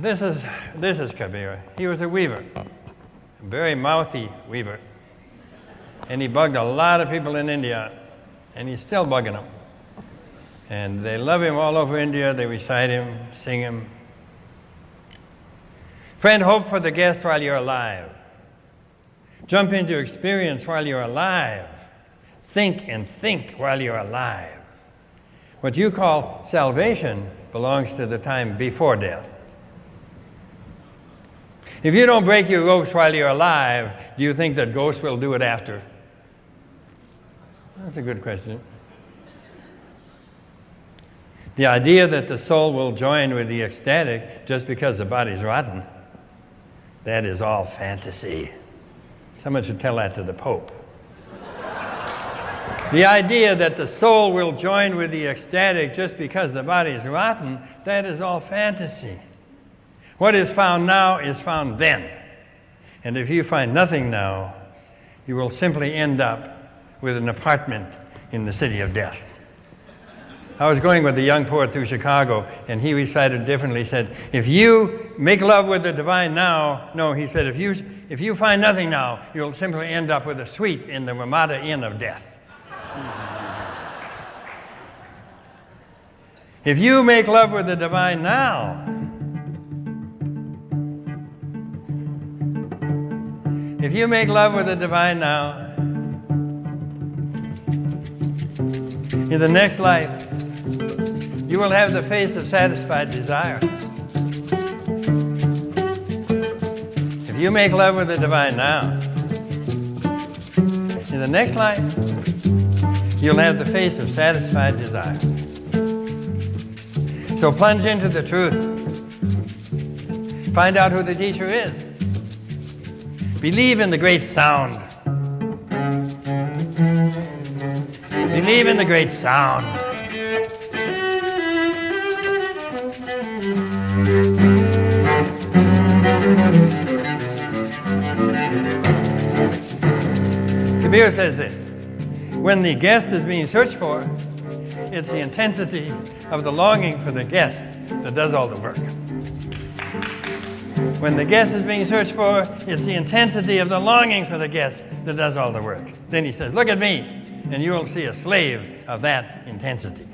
This is Kabir. He was a weaver, a very mouthy weaver. And he bugged a lot of people in India, and he's still bugging them. And they love him all over India. They recite him, sing him. Friend, hope for the guest while you're alive. Jump into experience while you're alive. Think and think while you're alive. What you call salvation belongs to the time before death. If you don't break your ropes while you're alive, do you think that ghosts will do it after? That's a good question. The idea that the soul will join with the ecstatic just because the body's rotten, that is all fantasy. Someone should tell that to the Pope. The idea that the soul will join with the ecstatic just because the body is rotten, that is all fantasy. What is found now is found then. And if you find nothing now, you will simply end up with an apartment in the city of death. I was going with a young poet through Chicago, and he recited differently. He said, if you make love with the divine now, no, he said, if you find nothing now, you'll simply end up with a suite in the Ramada Inn of death. If you make love with the divine now, if you make love with the divine now, in the next life, you will have the face of satisfied desire. If you make love with the divine now, in the next life, you'll have the face of satisfied desire. So plunge into the truth. Find out who the teacher is. Believe in the great sound. Believe in the great sound. Kabir says this: when the guest is being searched for, it's the intensity of the longing for the guest that does all the work. When the guest is being searched for, it's the intensity of the longing for the guest that does all the work. Then he says, look at me, and you will see a slave of that intensity.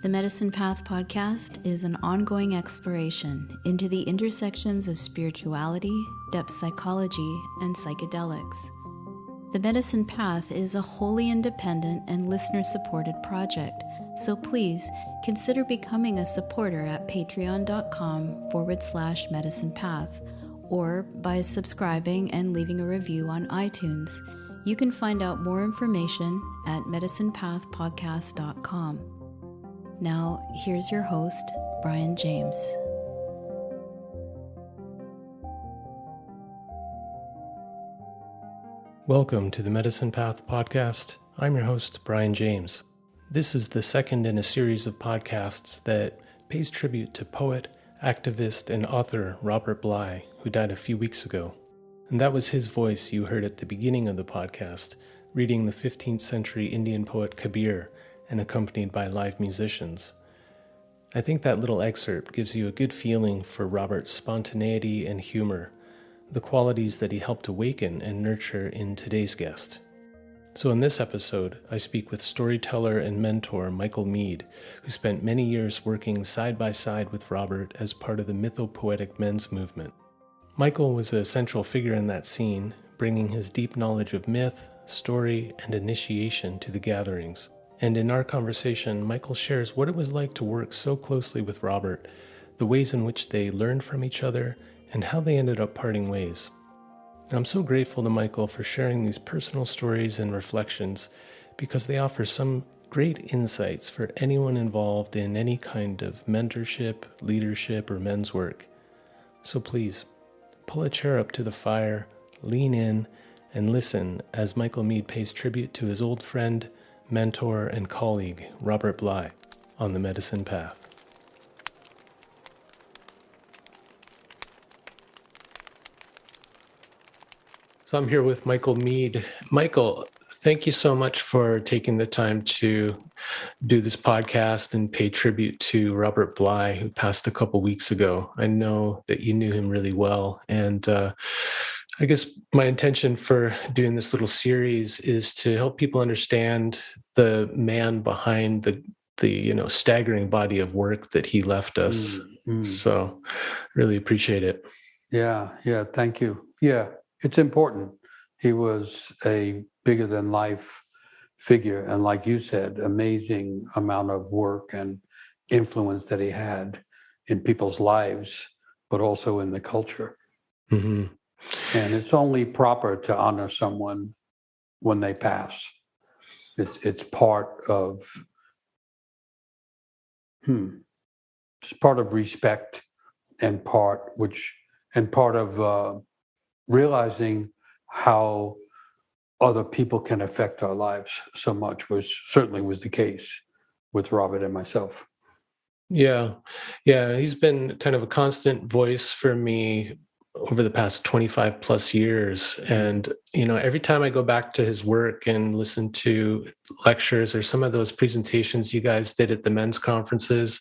The Medicine Path podcast is an ongoing exploration into the intersections of spirituality, depth psychology, and psychedelics. The Medicine Path is a wholly independent and listener-supported project, so please consider becoming a supporter at patreon.com/medicinepath or by subscribing and leaving a review on iTunes. You can find out more information at medicinepathpodcast.com. Now, here's your host, Brian James. Welcome to the Medicine Path podcast. I'm your host, Brian James. This is the second in a series of podcasts that pays tribute to poet, activist, and author Robert Bly, who died a few weeks ago. And that was his voice you heard at the beginning of the podcast, reading the 15th century Indian poet Kabir, and accompanied by live musicians. I think that little excerpt gives you a good feeling for Robert's spontaneity and humor, the qualities that he helped awaken and nurture in today's guest. So in this episode, I speak with storyteller and mentor Michael Meade, who spent many years working side by side with Robert as part of the mythopoetic men's movement. Michael was a central figure in that scene, bringing his deep knowledge of myth, story, and initiation to the gatherings. And in our conversation, Michael shares what it was like to work so closely with Robert, the ways in which they learned from each other, and how they ended up parting ways. I'm so grateful to Michael for sharing these personal stories and reflections because they offer some great insights for anyone involved in any kind of mentorship, leadership, or men's work. So please, pull a chair up to the fire, lean in, and listen as Michael Meade pays tribute to his old friend, mentor, and colleague, Robert Bly, on the Medicine Path. So I'm here with Michael Meade. Michael, thank you so much for taking the time to do this podcast and pay tribute to Robert Bly, who passed a couple weeks ago. I know that you knew him really well. And I guess my intention for doing this little series is to help people understand the man behind the staggering body of work that he left us. So really appreciate it. Yeah, thank you. Yeah, it's important. He was a bigger than life figure, and like you said, amazing amount of work and influence that he had in people's lives, but also in the culture. Mm-hmm. And it's only proper to honor someone when they pass. It's part of it's part of respect, and part of realizing how other people can affect our lives so much certainly was the case with Robert and myself. Yeah. He's been kind of a constant voice for me over the past 25 plus years. And, every time I go back to his work and listen to lectures or some of those presentations you guys did at the men's conferences,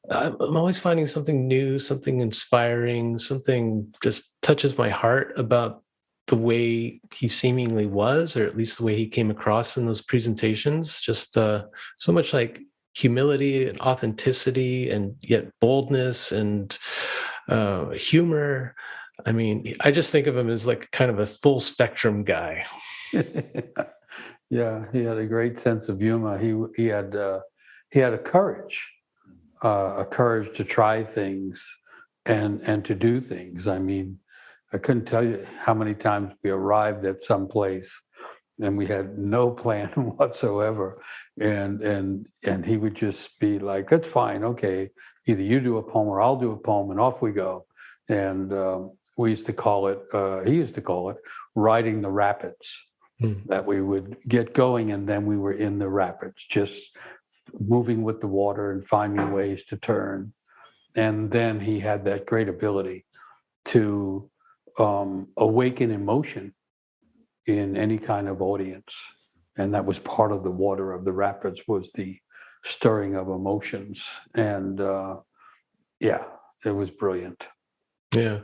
I'm always finding something new, something inspiring, something just touches my heart about the way he seemingly was, or at least the way he came across in those presentations. Just so much like humility and authenticity, and yet boldness and humor. I mean, I just think of him as like kind of a full spectrum guy. Yeah, he had a great sense of humor. He had a courage to try things and to do things. I mean, I couldn't tell you how many times we arrived at some place and we had no plan whatsoever, and he would just be like, "That's fine, okay. Either you do a poem or I'll do a poem, and off we go." And we used to call it. He used to call it riding the rapids. That we would get going, and then we were in the rapids, just moving with the water and finding ways to turn. And then he had that great ability to awaken emotion in any kind of audience. And that was part of the water of the rapids, was the stirring of emotions. And it was brilliant. Yeah.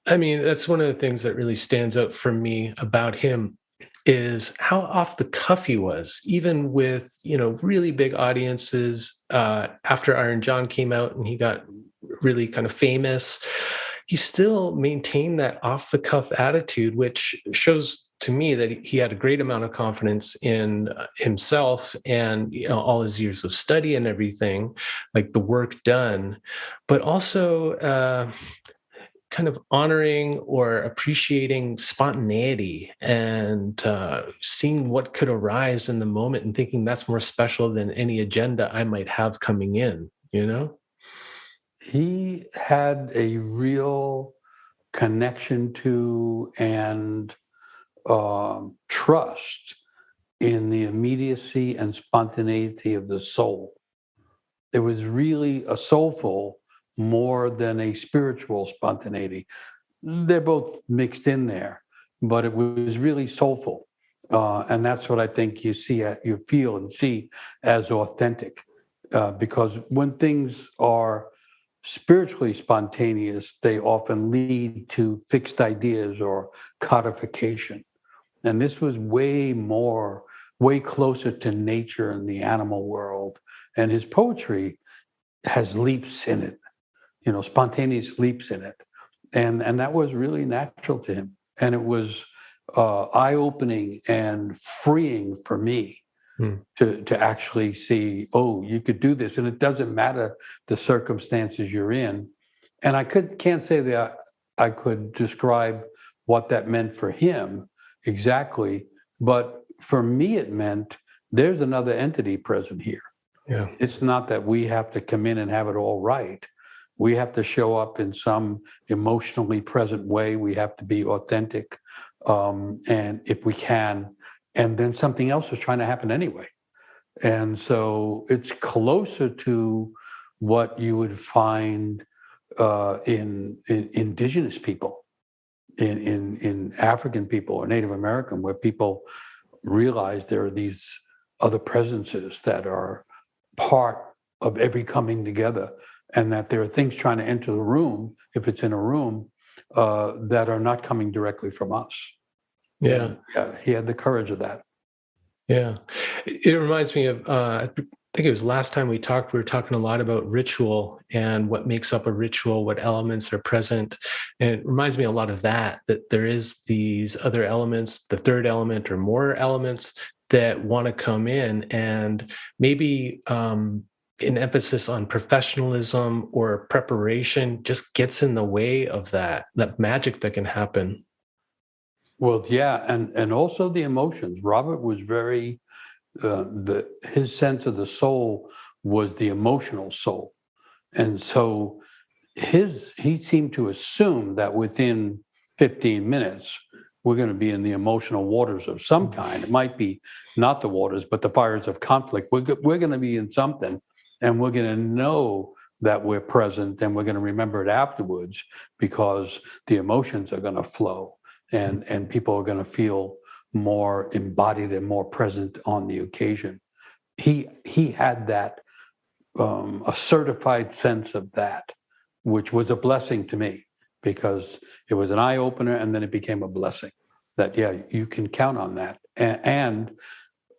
I mean, that's one of the things that really stands out for me about him is how off the cuff he was, even with, really big audiences. After Iron John came out and he got really kind of famous, he still maintained that off the cuff attitude, which shows to me that he had a great amount of confidence in himself and all his years of study and everything, like the work done, but also kind of honoring or appreciating spontaneity and seeing what could arise in the moment and thinking that's more special than any agenda I might have coming in, He had a real connection to and trust in the immediacy and spontaneity of the soul. It was really a soulful more than a spiritual spontaneity. They're both mixed in there, but it was really soulful. And that's what I think you feel and see as authentic. Because when things are spiritually spontaneous, they often lead to fixed ideas or codification. And this was way closer to nature and the animal world. And his poetry has leaps in it, spontaneous leaps in it. And that was really natural to him. And it was eye-opening and freeing for me to actually see, oh, you could do this. And it doesn't matter the circumstances you're in. And I can't say that I could describe what that meant for him exactly, but for me it meant there's another entity present here. Yeah. It's not that we have to come in and have it all right. We have to show up in some emotionally present way. We have to be authentic, and if we can, and then something else is trying to happen anyway. And so it's closer to what you would find in indigenous people. in African people or Native American, where people realize there are these other presences that are part of every coming together, and that there are things trying to enter the room, if it's in a room, that are not coming directly from us. Yeah. And, yeah, he had the courage of that. Yeah. It reminds me of, I think it was last time we talked, we were talking a lot about ritual and what makes up a ritual, what elements are present. And it reminds me a lot of that there is these other elements, the third element or more elements that want to come in, and maybe an emphasis on professionalism or preparation just gets in the way of that magic that can happen. Well, yeah, and also the emotions. Robert was very his sense of the soul was the emotional soul, and so he seemed to assume that within 15 minutes we're going to be in the emotional waters of some kind. It might be not the waters, but the fires of conflict. We're going to be in something, and we're going to know that we're present, and we're going to remember it afterwards, because the emotions are going to flow, and people are going to feel more embodied and more present on the occasion. He had that a certified sense of that, which was a blessing to me, because it was an eye opener, and then it became a blessing. That you can count on that, and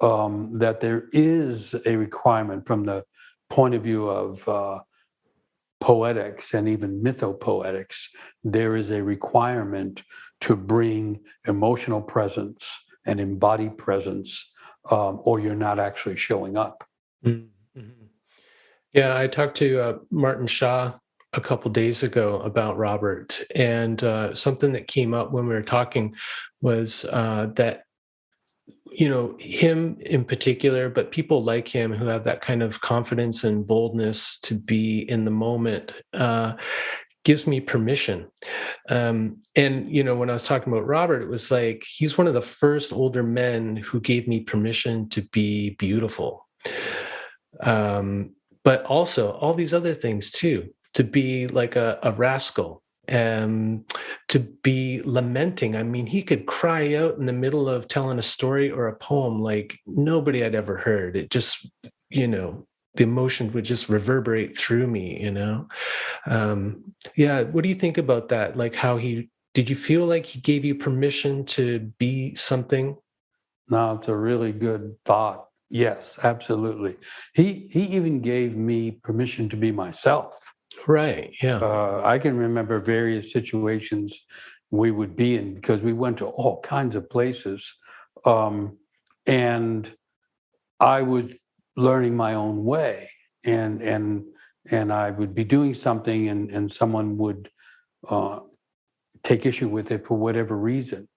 that there is a requirement from the point of view of poetics and even mythopoetics. There is a requirement to bring emotional presence and embodied presence, or you're not actually showing up. Mm-hmm. Yeah, I talked to Martin Shaw a couple days ago about Robert, and something that came up when we were talking was that, him in particular, but people like him who have that kind of confidence and boldness to be in the moment, gives me permission. And, when I was talking about Robert, it was like he's one of the first older men who gave me permission to be beautiful. But also all these other things too, to be like a rascal, to be lamenting. I mean, he could cry out in the middle of telling a story or a poem like nobody I'd ever heard. It just, the emotion would just reverberate through me, Yeah, what do you think about that? Like did you feel like he gave you permission to be something? No, it's a really good thought. Yes, absolutely. He even gave me permission to be myself. Right. Yeah. I can remember various situations we would be in, because we went to all kinds of places, and I was learning my own way, and I would be doing something, and someone would take issue with it for whatever reason.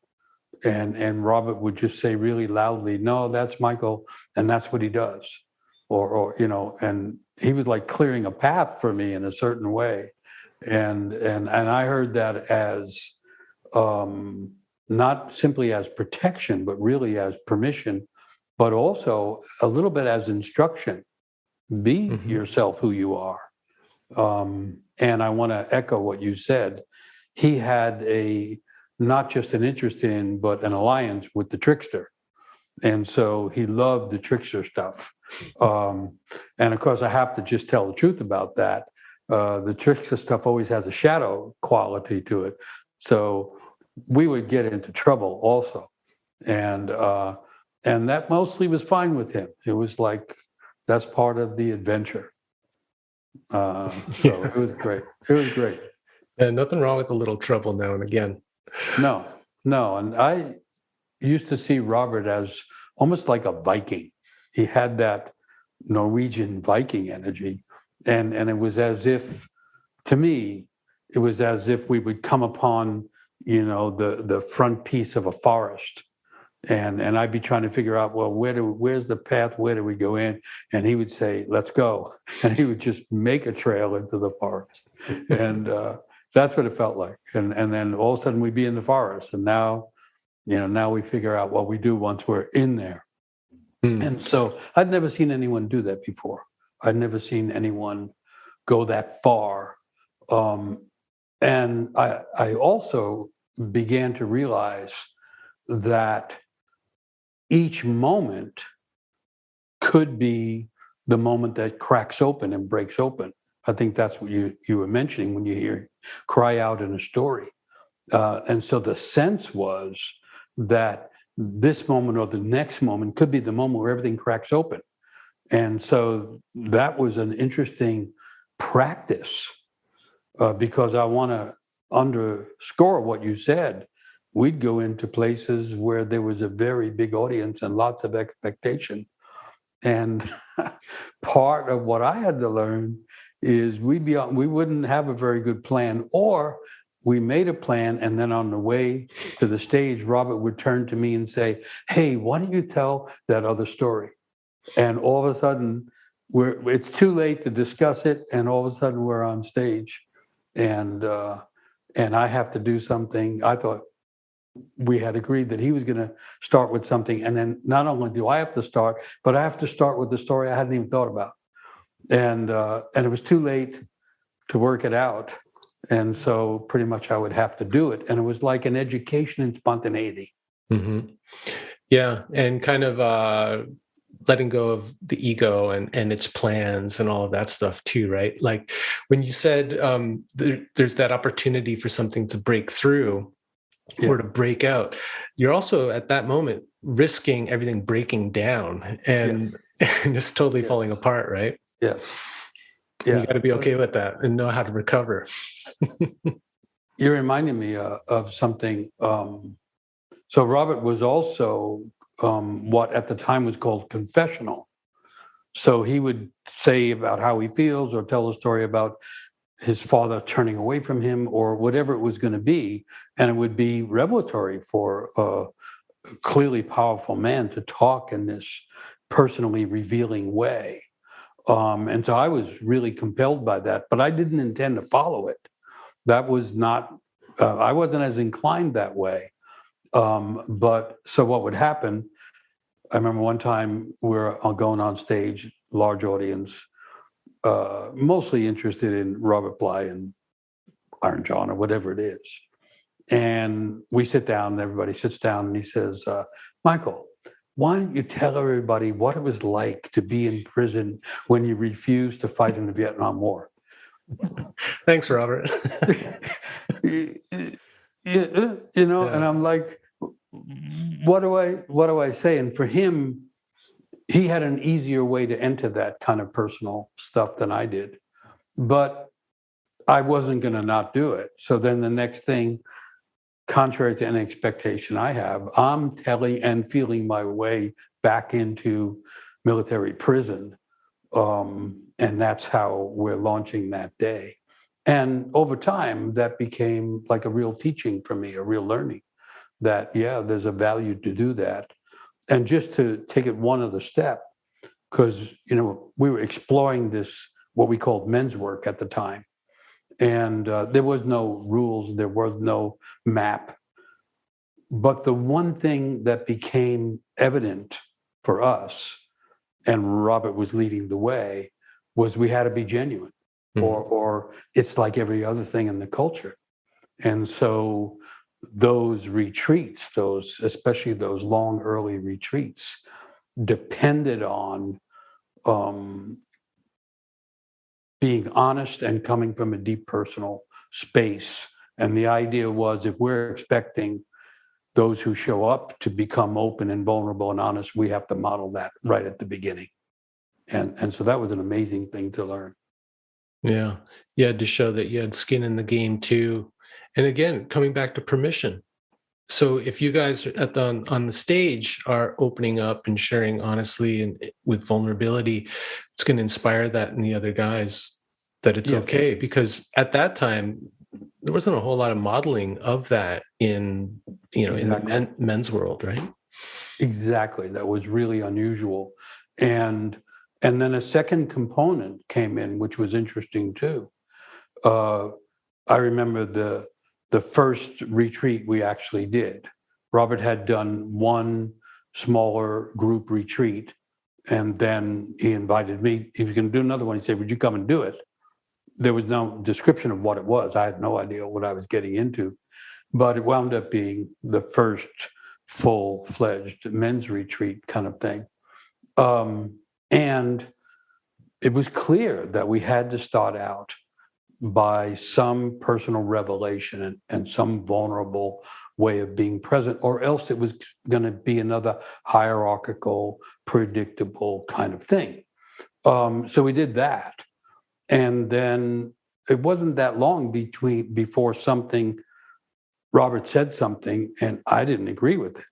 And Robert would just say really loudly, "No, that's Michael, and that's what he does," or and he was like clearing a path for me in a certain way, and I heard that as not simply as protection, but really as permission, but also a little bit as instruction. Be yourself, who you are. And I want to echo what you said. He had not just an interest in, but an alliance with the trickster. And so he loved the trickster stuff. And of course, I have to just tell the truth about that. The trickster stuff always has a shadow quality to it. So we would get into trouble also. And that mostly was fine with him. It was like, that's part of the adventure. So it was great. It was great. And nothing wrong with a little trouble now and again. No. And I used to see Robert as almost like a Viking. He had that Norwegian Viking energy. And it was as if, to me, it was as if we would come upon, the front piece of a forest. And I'd be trying to figure out, well, where's the path? Where do we go in? And he would say, "Let's go." And he would just make a trail into the forest. And that's what it felt like. And then all of a sudden we'd be in the forest. And now we figure out what we do once we're in there. And so I'd never seen anyone do that before. I'd never seen anyone go that far. And I also began to realize that each moment could be the moment that cracks open and breaks open. I think that's what you were mentioning when you hear cry out in a story. And so the sense was that this moment or the next moment could be the moment where everything cracks open. And so that was an interesting practice because I want to underscore what you said. We'd go into places where there was a very big audience and lots of expectation. And part of what I had to learn is we wouldn't have a very good plan, or we made a plan, and then on the way to the stage, Robert would turn to me and say, "Hey, why don't you tell that other story?" And all of a sudden, it's too late to discuss it, and all of a sudden we're on stage, and I have to do something. I thought we had agreed that he was going to start with something, and then not only do I have to start, but I have to start with the story I hadn't even thought about, and it was too late to work it out. And so pretty much I would have to do it. And it was like an education in spontaneity. Mm-hmm. Yeah. And kind of letting go of the ego and its plans and all of that stuff too, right? Like when you said there's that opportunity for something to break through or to break out, you're also at that moment risking everything breaking down and just totally falling apart, right? Yes. You got to be okay with that and know how to recover. You're reminding me of something. So Robert was also what at the time was called confessional. So he would say about how he feels or tell a story about his father turning away from him or whatever it was going to be. And it would be revelatory for a clearly powerful man to talk in this personally revealing way. And so I was really compelled by that, but I didn't intend to follow it. That was not, I wasn't as inclined that way. But so what would happen, I remember one time we're going on stage, large audience, mostly interested in Robert Bly and Iron John or whatever it is. And we sit down and everybody sits down and he says, Michael, why don't you tell everybody what it was like to be in prison when you refused to fight in the Vietnam War? Thanks, Robert. And I'm like, what do I say? And for him, he had an easier way to enter that kind of personal stuff than I did. But I wasn't going to not do it. So then the next thing, contrary to any expectation I have, I'm telling and feeling my way back into military prison. And that's how we're launching that day. And over time, that became like a real teaching for me, a real learning that, there's a value to do that. And just to take it one other step, because, we were exploring this, what we called men's work at the time. And there was no rules, there was no map. But the one thing that became evident for us, and Robert was leading the way, was we had to be genuine, or it's like every other thing in the culture. And so those retreats, especially those long early retreats, depended on being honest and coming from a deep personal space. And the idea was, if we're expecting those who show up to become open and vulnerable and honest, we have to model that right at the beginning. And so that was an amazing thing to learn. Yeah. You had to show that you had skin in the game too. And again, coming back to permission. So if you guys on the stage are opening up and sharing honestly and with vulnerability, it's going to inspire that in the other guys that it's okay. Because at that time, there wasn't a whole lot of modeling of that in the men's world, right? Exactly. That was really unusual. And then a second component came in, which was interesting too. I remember the first retreat we actually did. Robert had done one smaller group retreat, and then he invited me. He was going to do another one. He said, "Would you come and do it?" There was no description of what it was. I had no idea what I was getting into. but it wound up being the first full-fledged men's retreat kind of thing. And it was clear that we had to start out by some personal revelation and some vulnerable way of being present, or else it was going to be another hierarchical, predictable kind of thing. So we did that. And then it wasn't that long before Robert said something, and I didn't agree with it.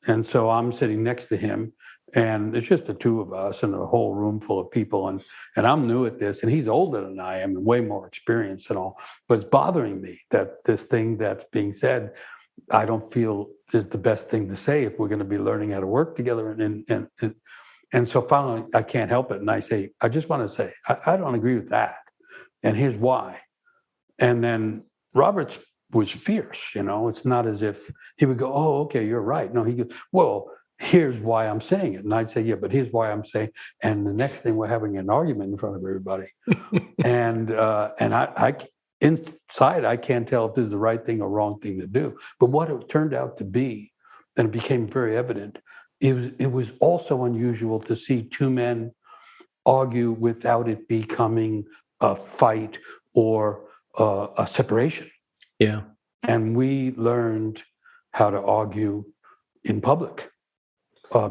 And so I'm sitting next to him, and it's just the two of us and a whole room full of people. And I'm new at this, and he's older than I am and way more experienced and all. But it's bothering me that this thing that's being said, I don't feel is the best thing to say if we're going to be learning how to work together. And so finally, I can't help it. And I say, I just want to say, I don't agree with that. And here's why. And then Robert was fierce, it's not as if he would go, oh, okay, you're right. No, he goes, well, here's why I'm saying it. And I'd say, yeah, but here's why I'm saying. And the next thing, we're having an argument in front of everybody. and I inside, I can't tell if this is the right thing or wrong thing to do. But what it turned out to be, and it became very evident, it was also unusual to see two men argue without it becoming a fight or a separation. Yeah. And we learned how to argue in public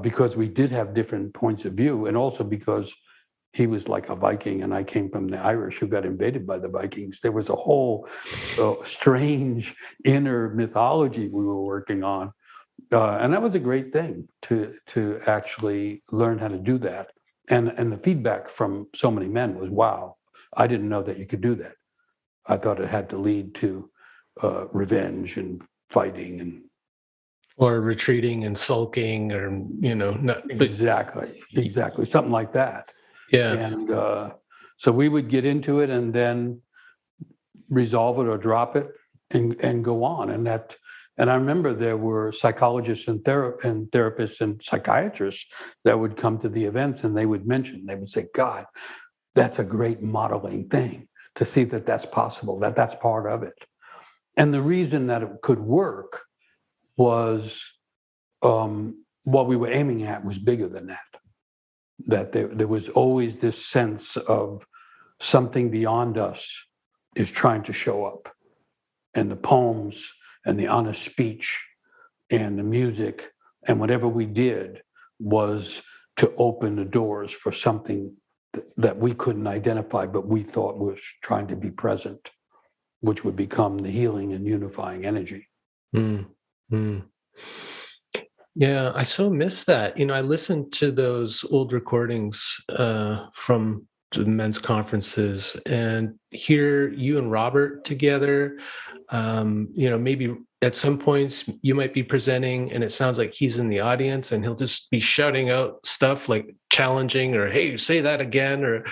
because we did have different points of view, and also because he was like a Viking and I came from the Irish who got invaded by the Vikings. There was a whole strange inner mythology we were working on. And that was a great thing to actually learn how to do that. And the feedback from so many men was, wow, I didn't know that you could do that. I thought it had to lead to revenge and fighting or retreating and sulking, or not exactly something like that. Yeah. And so we would get into it and then resolve it or drop it and go on. And I remember there were psychologists and therapists and psychiatrists that would come to the events, and they would say, God, that's a great modeling thing to see that that's possible, that's part of it. And the reason that it could work was what we were aiming at was bigger than that there was always this sense of something beyond us is trying to show up. And the poems and the honest speech and the music and whatever we did was to open the doors for something that we couldn't identify, but we thought was trying to be present, which would become the healing and unifying energy. Yeah, I so miss that. I listened to those old recordings from the men's conferences, and hear you and Robert together. Maybe at some points you might be presenting and it sounds like he's in the audience and he'll just be shouting out stuff like challenging or, hey, say that again,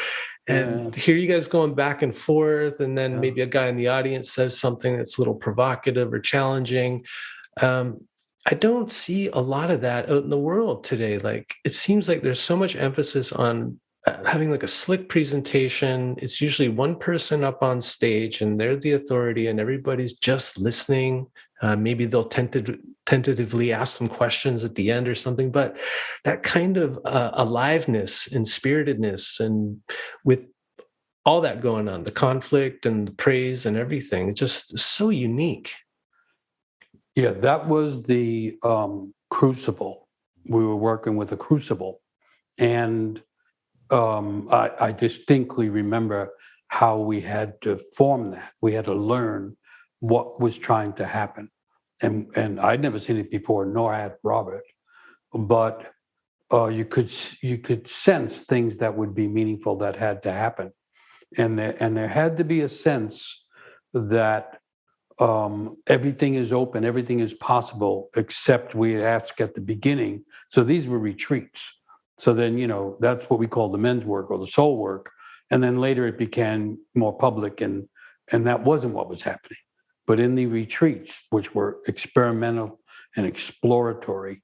and hear you guys going back and forth. And then maybe a guy in the audience says something that's a little provocative or challenging. I don't see a lot of that out in the world today. Like, it seems like there's so much emphasis on having like a slick presentation. It's usually one person up on stage and they're the authority and everybody's just listening. Maybe they'll tentatively ask some questions at the end or something, but that kind of aliveness and spiritedness, and with all that going on, the conflict and the praise and everything, it's just so unique. Yeah, that was the crucible. We were working with a crucible. And I distinctly remember how we had to form that. We had to learn what was trying to happen. And I'd never seen it before, nor had Robert. But you could sense things that would be meaningful that had to happen. And there had to be a sense that everything is open, everything is possible, except we ask at the beginning. So these were retreats. So then, that's what we call the men's work or the soul work. And then later it became more public, and that wasn't what was happening. But in the retreats, which were experimental and exploratory,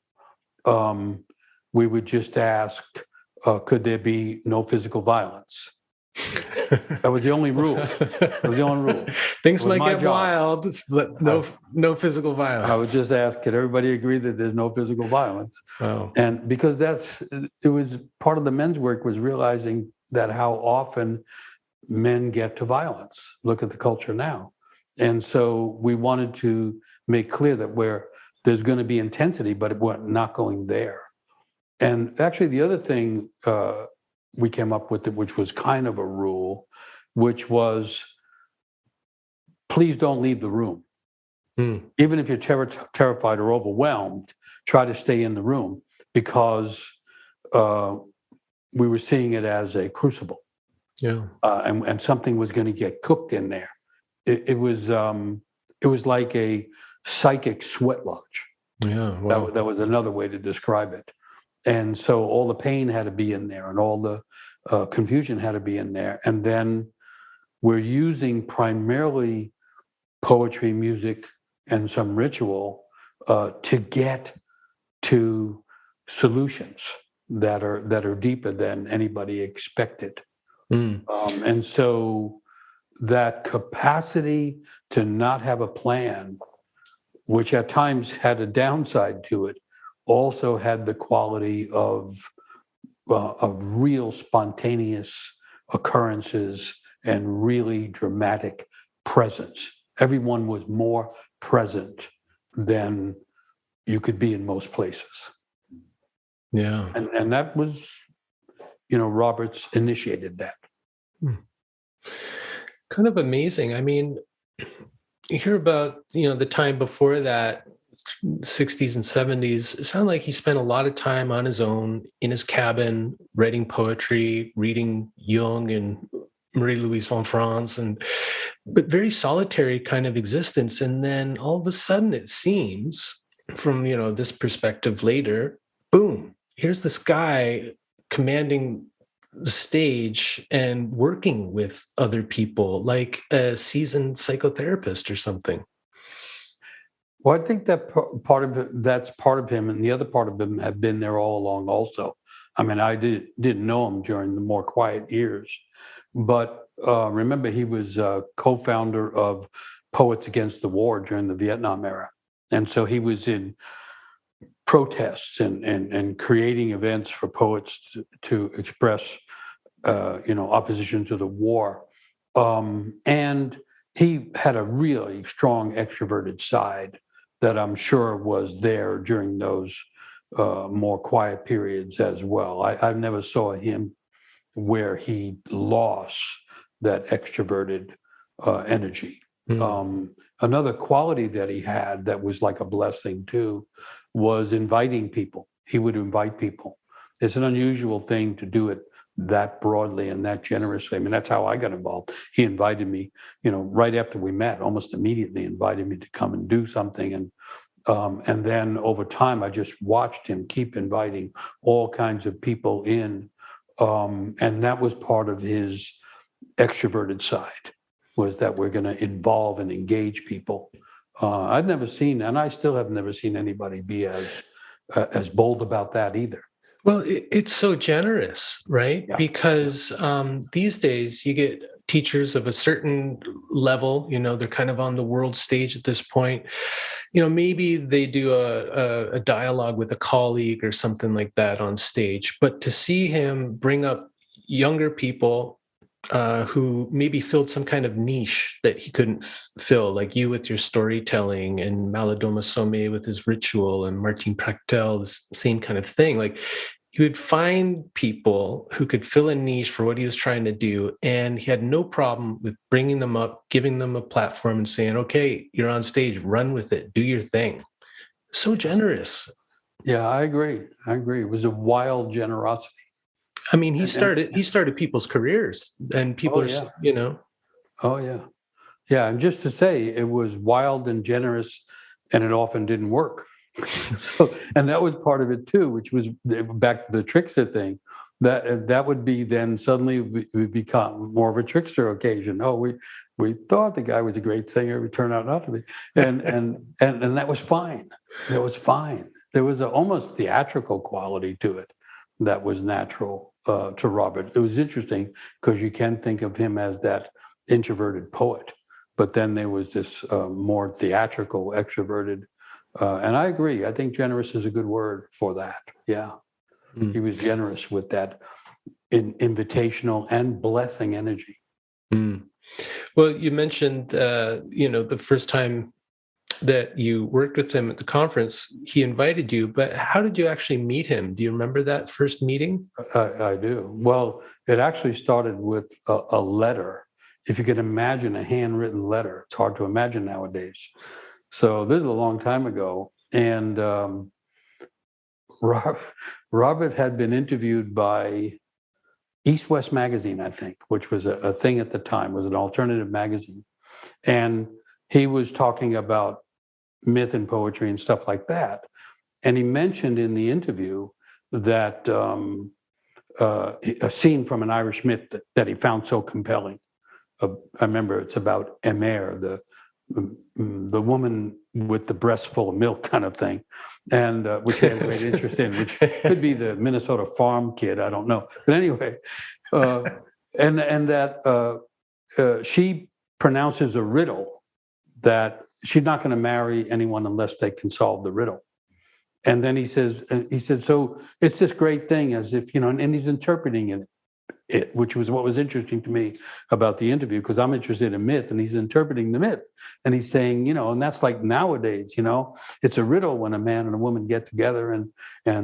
we would just ask, could there be no physical violence? That was the only rule. That was the only rule. Things It was might my get job. wild, but no physical violence. I would just ask, can everybody agree that there's no physical violence? Wow. And because it was part of the men's work was realizing that how often men get to violence. Look at the culture now. And so we wanted to make clear that there's going to be intensity, but we're not going there. And actually, the other thing we came up with, which was kind of a rule, which was, please don't leave the room. Even if you're terrified or overwhelmed, try to stay in the room, because we were seeing it as a crucible. Yeah. And something was going to get cooked in there. It was like a psychic sweat lodge. Yeah. Wow. That was another way to describe it. And so all the pain had to be in there, and all the confusion had to be in there. And then we're using primarily poetry, music, and some ritual to get to solutions that are deeper than anybody expected. And so that capacity to not have a plan, which at times had a downside to it, also had the quality of real spontaneous occurrences and really dramatic presence. Everyone was more present than you could be in most places. Yeah. And that was, Robert's initiated that. Kind of amazing. I mean, you hear about, the time before that, 60s and 70s. It sounded like he spent a lot of time on his own in his cabin, writing poetry, reading Jung and Marie-Louise von Franz, but very solitary kind of existence. And then all of a sudden, it seems, from this perspective later, boom, here's this guy commanding the stage and working with other people like a seasoned psychotherapist or something. Well, I think that's part of him, and the other part of him had been there all along also. I mean, I didn't know him during the more quiet years, but remember, he was co-founder of Poets Against the War during the Vietnam era. And so he was in protests and creating events for poets to express, opposition to the war. And he had a really strong extroverted side that I'm sure was there during those more quiet periods as well. I never saw him where he lost that extroverted energy. Another quality that he had that was like a blessing too was inviting people. He would invite people. It's an unusual thing to do it that broadly and that generously. I mean, that's how I got involved. He invited me, right after we met, almost immediately invited me to come and do something. And then over time, I just watched him keep inviting all kinds of people in. And that was part of his extroverted side, was that we're going to involve and engage people. I'd never seen, and I still have never seen anybody be as bold about that either. Well, it's so generous, right? Yeah. Because these days you get teachers of a certain level, they're kind of on the world stage at this point. Maybe they do a dialogue with a colleague or something like that on stage. But to see him bring up younger people who maybe filled some kind of niche that he couldn't fill, like you with your storytelling, and Malidoma Somé with his ritual, and Martin Prachtel, this same kind of thing. Like, he would find people who could fill a niche for what he was trying to do, and he had no problem with bringing them up, giving them a platform, and saying, "Okay, you're on stage, run with it, do your thing." So generous. Yeah, I agree. It was a wild generosity. I mean, he started people's careers, and people Oh, yeah. Yeah, and just to say, it was wild and generous, and it often didn't work. And that was part of it too, which was back to the trickster thing. That would be then suddenly we become more of a trickster occasion. Oh, we thought the guy was a great singer, it turned out not to be, and that was fine. That was fine. There was almost theatrical quality to it that was natural. to Robert. It was interesting because you can think of him as that introverted poet, but then there was this more theatrical, extroverted, and I agree. I think generous is a good word for that. Yeah, he was generous with that invitational and blessing energy. Well, you mentioned, the first time that you worked with him at the conference, he invited you, but how did you actually meet him? Do you remember that first meeting? I do. Well, it actually started with a letter. If you could imagine a handwritten letter, it's hard to imagine nowadays. So this is a long time ago. And Robert had been interviewed by East West Magazine, I think, which was a thing at the time, was an alternative magazine. And he was talking about myth and poetry and stuff like that. And he mentioned in the interview that a scene from an Irish myth that he found so compelling. I remember it's about Emer, the woman with the breast full of milk kind of thing, and which he had great interest in, which could be the Minnesota farm kid, I don't know. But anyway, and that she pronounces a riddle that she's not going to marry anyone unless they can solve the riddle. And then he said, so it's this great thing, as if, and he's interpreting it, which was what was interesting to me about the interview, because I'm interested in myth and he's interpreting the myth. And he's saying, and that's like nowadays, it's a riddle when a man and a woman get together. And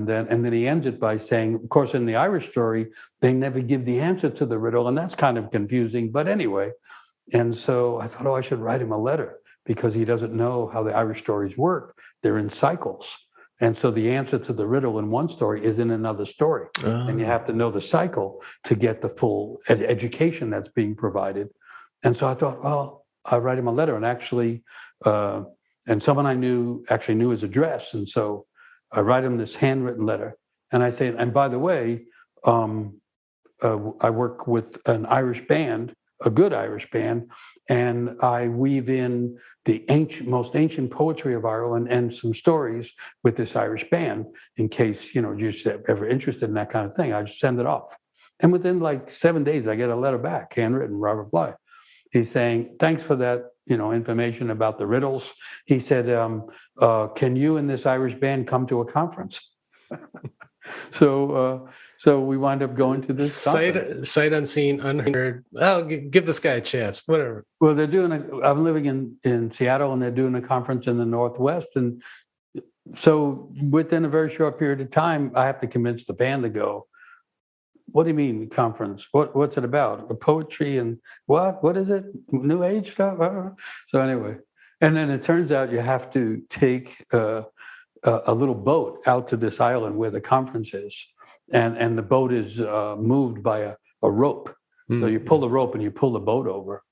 then he ends it by saying, of course, in the Irish story, they never give the answer to the riddle. And that's kind of confusing. But anyway, and so I thought, I should write him a letter, because he doesn't know how the Irish stories work. They're in cycles. And so the answer to the riddle in one story is in another story. Oh. And you have to know the cycle to get the full education that's being provided. And so I thought, well, I'll write him a letter. And actually, and someone I knew actually knew his address. And so I write him this handwritten letter. And I say, and by the way, I work with an Irish band, a good Irish band, and I weave in the most ancient poetry of Ireland and some stories with this Irish band, in case, you're ever interested in that kind of thing. I just send it off. And within like 7 days, I get a letter back, handwritten, Robert Bly. He's saying, thanks for that, information about the riddles. He said, can you and this Irish band come to a conference? So we wind up going to this sight unseen, unheard. Well, give this guy a chance, whatever. Well, I'm living in Seattle, and they're doing a conference in the Northwest. And so within a very short period of time, I have to convince the band to go. What do you mean conference? What's it about? Poetry and what is it? New age stuff? So anyway, and then it turns out you have to take a little boat out to this island where the conference is, and the boat is moved by a rope. Mm-hmm. So you pull the rope and you pull the boat over,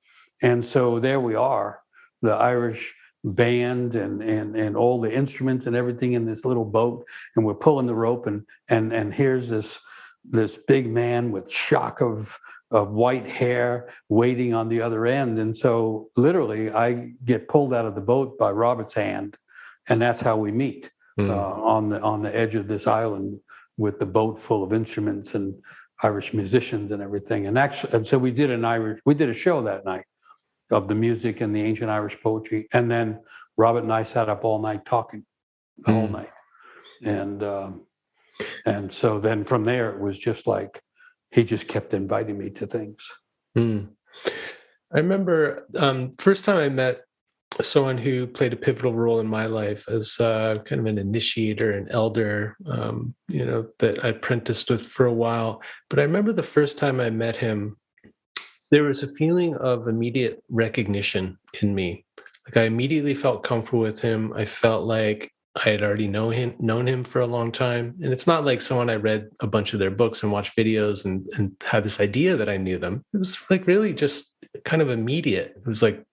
and so there we are, the Irish band and all the instruments and everything in this little boat, and we're pulling the rope, and here's this big man with shock of white hair waiting on the other end, and so literally I get pulled out of the boat by Robert's hand, and that's how we meet. On the edge of this island with the boat full of instruments and Irish musicians and everything. And so we did a show that night of the music and the ancient Irish poetry. And then Robert and I sat up all night talking, the whole night. And so then from there, it was just like, he just kept inviting me to things. I remember first time I met someone who played a pivotal role in my life as kind of an initiator, an elder, that I apprenticed with for a while. But I remember the first time I met him, there was a feeling of immediate recognition in me. Like I immediately felt comfortable with him. I felt like I had already known him for a long time. And it's not like someone I read a bunch of their books and watched videos and had this idea that I knew them. It was like really just kind of immediate. It was like,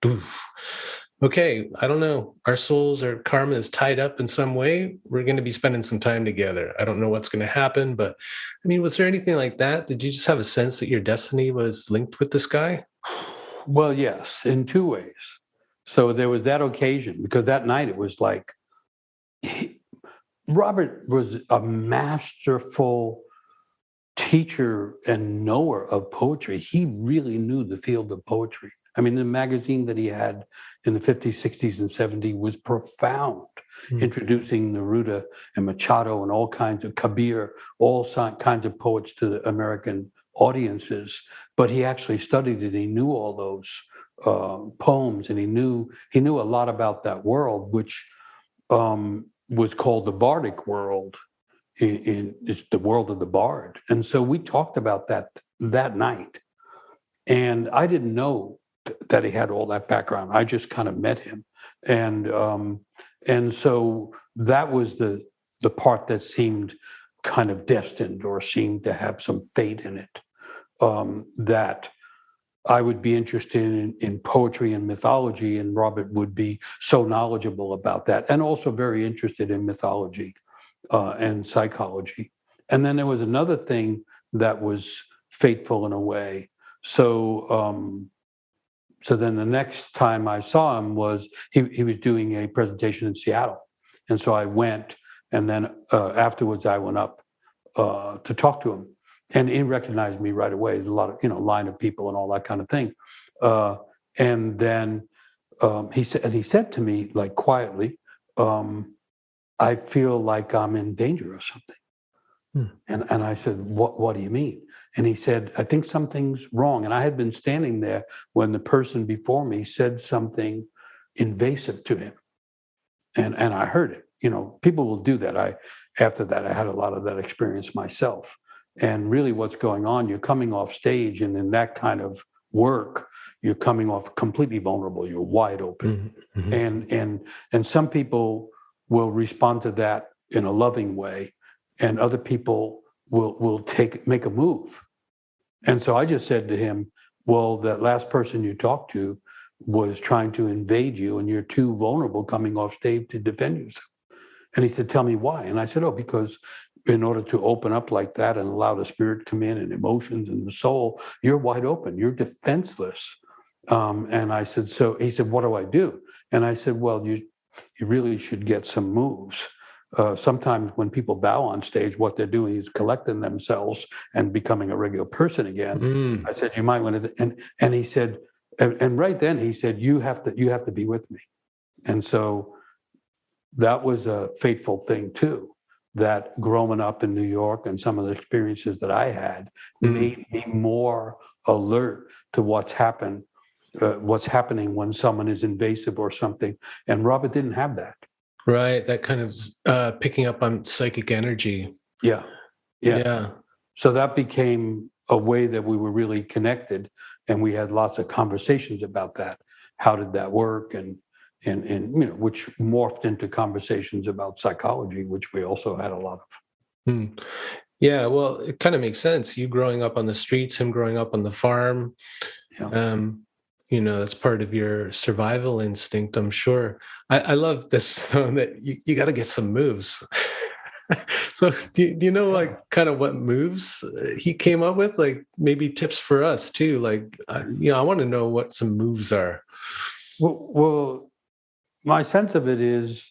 okay, I don't know. Our souls or karma is tied up in some way. We're going to be spending some time together. I don't know what's going to happen, but I mean, was there anything like that? Did you just have a sense that your destiny was linked with this guy? Well, yes, in two ways. So there was that occasion, because that night it was like, Robert was a masterful teacher and knower of poetry. He really knew the field of poetry. I mean, the magazine that he had in the 50s, 60s, and 70s was profound, introducing Neruda and Machado and all kinds of Kabir, all kinds of poets to the American audiences. But he actually studied it. He knew all those poems, and he knew a lot about that world, which was called the Bardic world. It's the world of the bard. And so we talked about that night. And I didn't know that he had all that background. I just kind of met him. And so that was the part that seemed kind of destined, or seemed to have some fate in it, that I would be interested in poetry and mythology, and Robert would be so knowledgeable about that, and also very interested in mythology and psychology. And then there was another thing that was fateful in a way. So then the next time I saw him was he was doing a presentation in Seattle, and so I went, and then afterwards I went up to talk to him, and he recognized me right away. There's a lot of line of people and all that kind of thing, and then he said to me, like, quietly, I feel like I'm in danger of something. And I said, what do you mean? And he said, I think something's wrong. And I had been standing there when the person before me said something invasive to him. And I heard it. People will do that. After that, I had a lot of that experience myself. And really what's going on, you're coming off stage, and in that kind of work, you're coming off completely vulnerable. You're wide open. And some people will respond to that in a loving way, and other people will make a move. And so I just said to him, well, that last person you talked to was trying to invade you, and you're too vulnerable coming off stage to defend yourself. And he said, tell me why. And I said, because in order to open up like that and allow the spirit to come in, and emotions and the soul, you're wide open, you're defenseless. And I said, so he said, what do I do? And I said, well, you really should get some moves. Sometimes when people bow on stage, what they're doing is collecting themselves and becoming a regular person again. I said, you might want to, and he said, and right then he said, you have to be with me. And so that was a fateful thing too, that growing up in New York and some of the experiences that I had made me more alert to what's happening when someone is invasive or something. And Robert didn't have that. Right. That kind of picking up on psychic energy. Yeah. So that became a way that we were really connected, and we had lots of conversations about that. How did that work? And which morphed into conversations about psychology, which we also had a lot of. Yeah, well, it kind of makes sense. You growing up on the streets, him growing up on the farm. Yeah. That's part of your survival instinct, I'm sure. I love this, that you got to get some moves. So do you know, like, kind of what moves he came up with? Like, maybe tips for us too. Like, I want to know what some moves are. Well, my sense of it is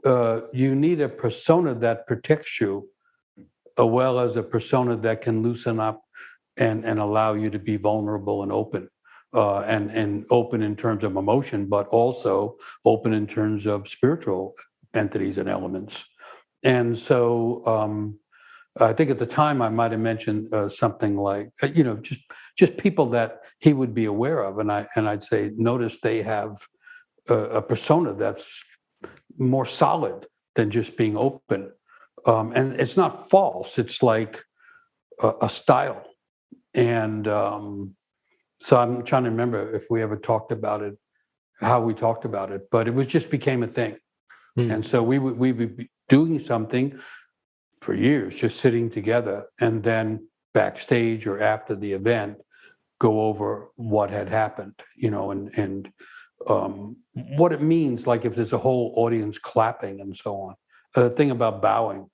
you need a persona that protects you, as well as a persona that can loosen up and allow you to be vulnerable and open. And open in terms of emotion, but also open in terms of spiritual entities and elements. And so I think at the time I might have mentioned something like, just people that he would be aware of. And I'd say, notice they have a persona that's more solid than just being open. And it's not false. It's like a style. And so I'm trying to remember if we ever talked about it, how we talked about it, but it just became a thing. And so we would be doing something for years, just sitting together, and then backstage or after the event, go over what had happened, and what it means, like if there's a whole audience clapping and so on. The thing about bowing,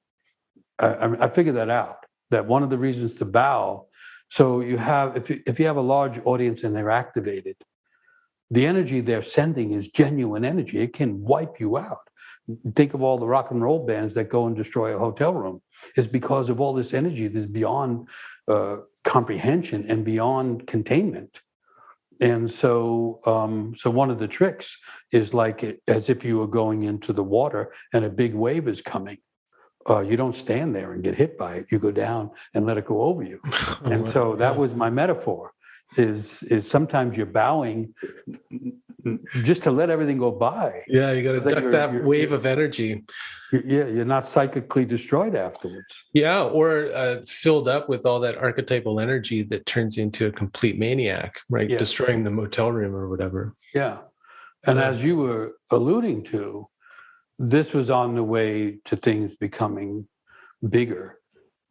I figured that out, that one of the reasons to bow, so you have, if you have a large audience and they're activated, the energy they're sending is genuine energy. It can wipe you out. Think of all the rock and roll bands that go and destroy a hotel room. It's because of all this energy that's beyond comprehension and beyond containment. And so, so one of the tricks is like as if you were going into the water and a big wave is coming. You don't stand there and get hit by it. You go down and let it go over you. And so that was my metaphor. Is sometimes you're bowing just to let everything go by. Yeah, you got to duck that wave of energy. You're not psychically destroyed afterwards. Yeah, or filled up with all that archetypal energy that turns into a complete maniac, right? Yeah. Destroying the motel room or whatever. Yeah. And as you were alluding to, this was on the way to things becoming bigger.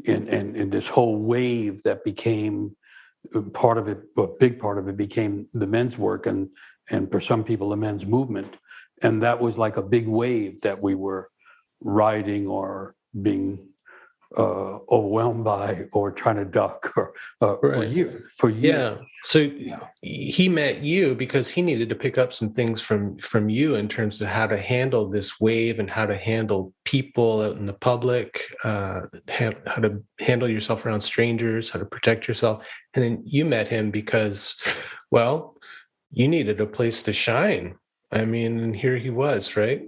And this whole wave that became part of it, a big part of it became the men's work and for some people, the men's movement. And that was like a big wave that we were riding or being overwhelmed by or trying to duck or for years. Yeah. So he met you because he needed to pick up some things from you in terms of how to handle this wave and how to handle people out in the public, how to handle yourself around strangers, how to protect yourself. And then you met him because, well, you needed a place to shine. I mean, and here he was, right?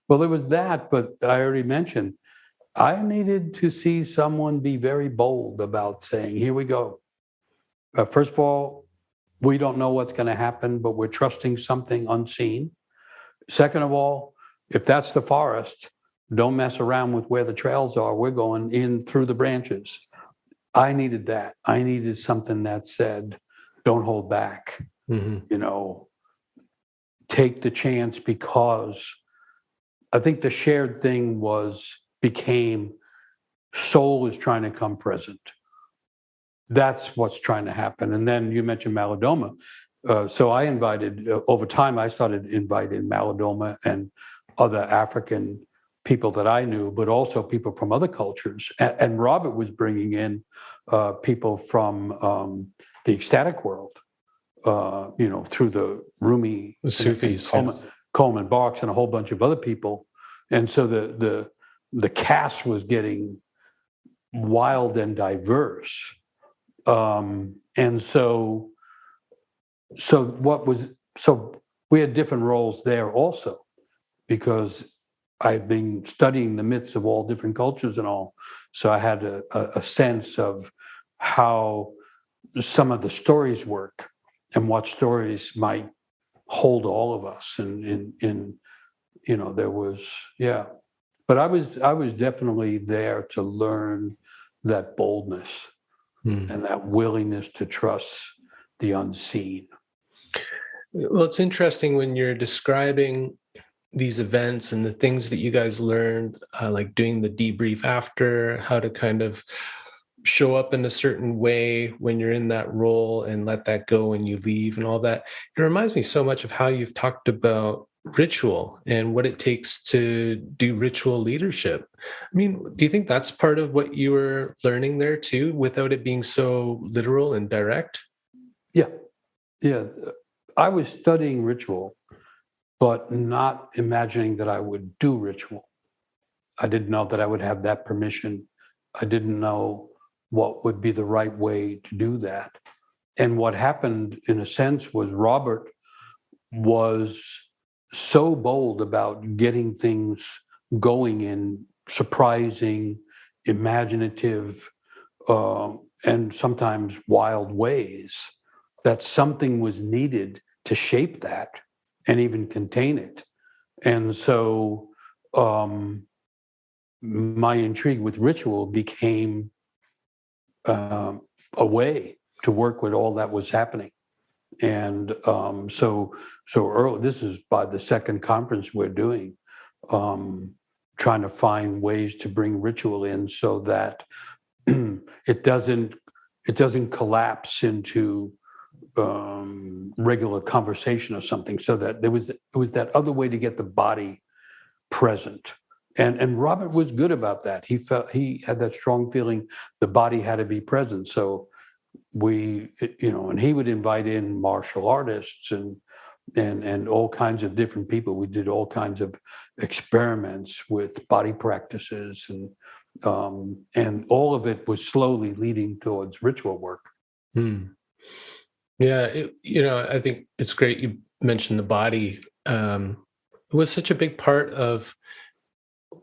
Well, there was that, but I already mentioned, I needed to see someone be very bold about saying, here we go. First of all, we don't know what's going to happen, but we're trusting something unseen. Second of all, if that's the forest, don't mess around with where the trails are. We're going in through the branches. I needed that. I needed something that said, don't hold back. Mm-hmm. Take the chance, because I think the shared thing became soul is trying to come present. That's what's trying to happen. And then you mentioned Malidoma. So I invited, over time, I started inviting Malidoma and other African people that I knew, but also people from other cultures. And Robert was bringing in people from the ecstatic world, through the Rumi, the Sufis, Coleman Barks, and a whole bunch of other people. And so the cast was getting wild and diverse. And so we had different roles there also, because I've been studying the myths of all different cultures and all. So I had a sense of how some of the stories work and what stories might hold all of us. And there was, but I was definitely there to learn that boldness and that willingness to trust the unseen. Well, it's interesting when you're describing these events and the things that you guys learned, like doing the debrief after, how to kind of show up in a certain way when you're in that role and let that go when you leave and all that. It reminds me so much of how you've talked about ritual and what it takes to do ritual leadership. I mean, do you think that's part of what you were learning there too, without it being so literal and direct? Yeah. I was studying ritual, but not imagining that I would do ritual. I didn't know that I would have that permission. I didn't know what would be the right way to do that. And what happened, in a sense, was Robert was so bold about getting things going in surprising, imaginative, and sometimes wild ways, that something was needed to shape that and even contain it. And so my intrigue with ritual became a way to work with all that was happening. And so early, this is by the second conference we're doing, trying to find ways to bring ritual in so that it doesn't collapse into regular conversation or something, so that it was that other way to get the body present. And Robert was good about that. He had that strong feeling the body had to be present. So and he would invite in martial artists and and all kinds of different people. We did all kinds of experiments with body practices, and all of it was slowly leading towards ritual work. Yeah, I think it's great you mentioned the body. It was such a big part of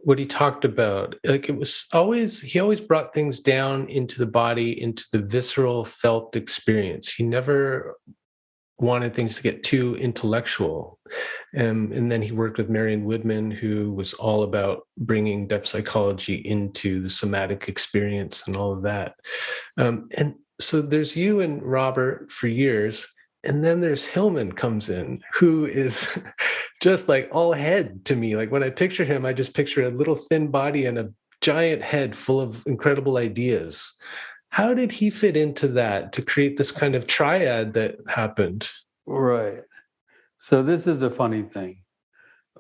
what he talked about. Like he always brought things down into the body, into the visceral felt experience. He never wanted things to get too intellectual. And then he worked with Marion Woodman, who was all about bringing depth psychology into the somatic experience and all of that. And so there's you and Robert for years, and then there's Hillman comes in, who is just like all head to me. Like when I picture him, I just picture a little thin body and a giant head full of incredible ideas. How did he fit into that to create this kind of triad that happened? Right. So this is a funny thing.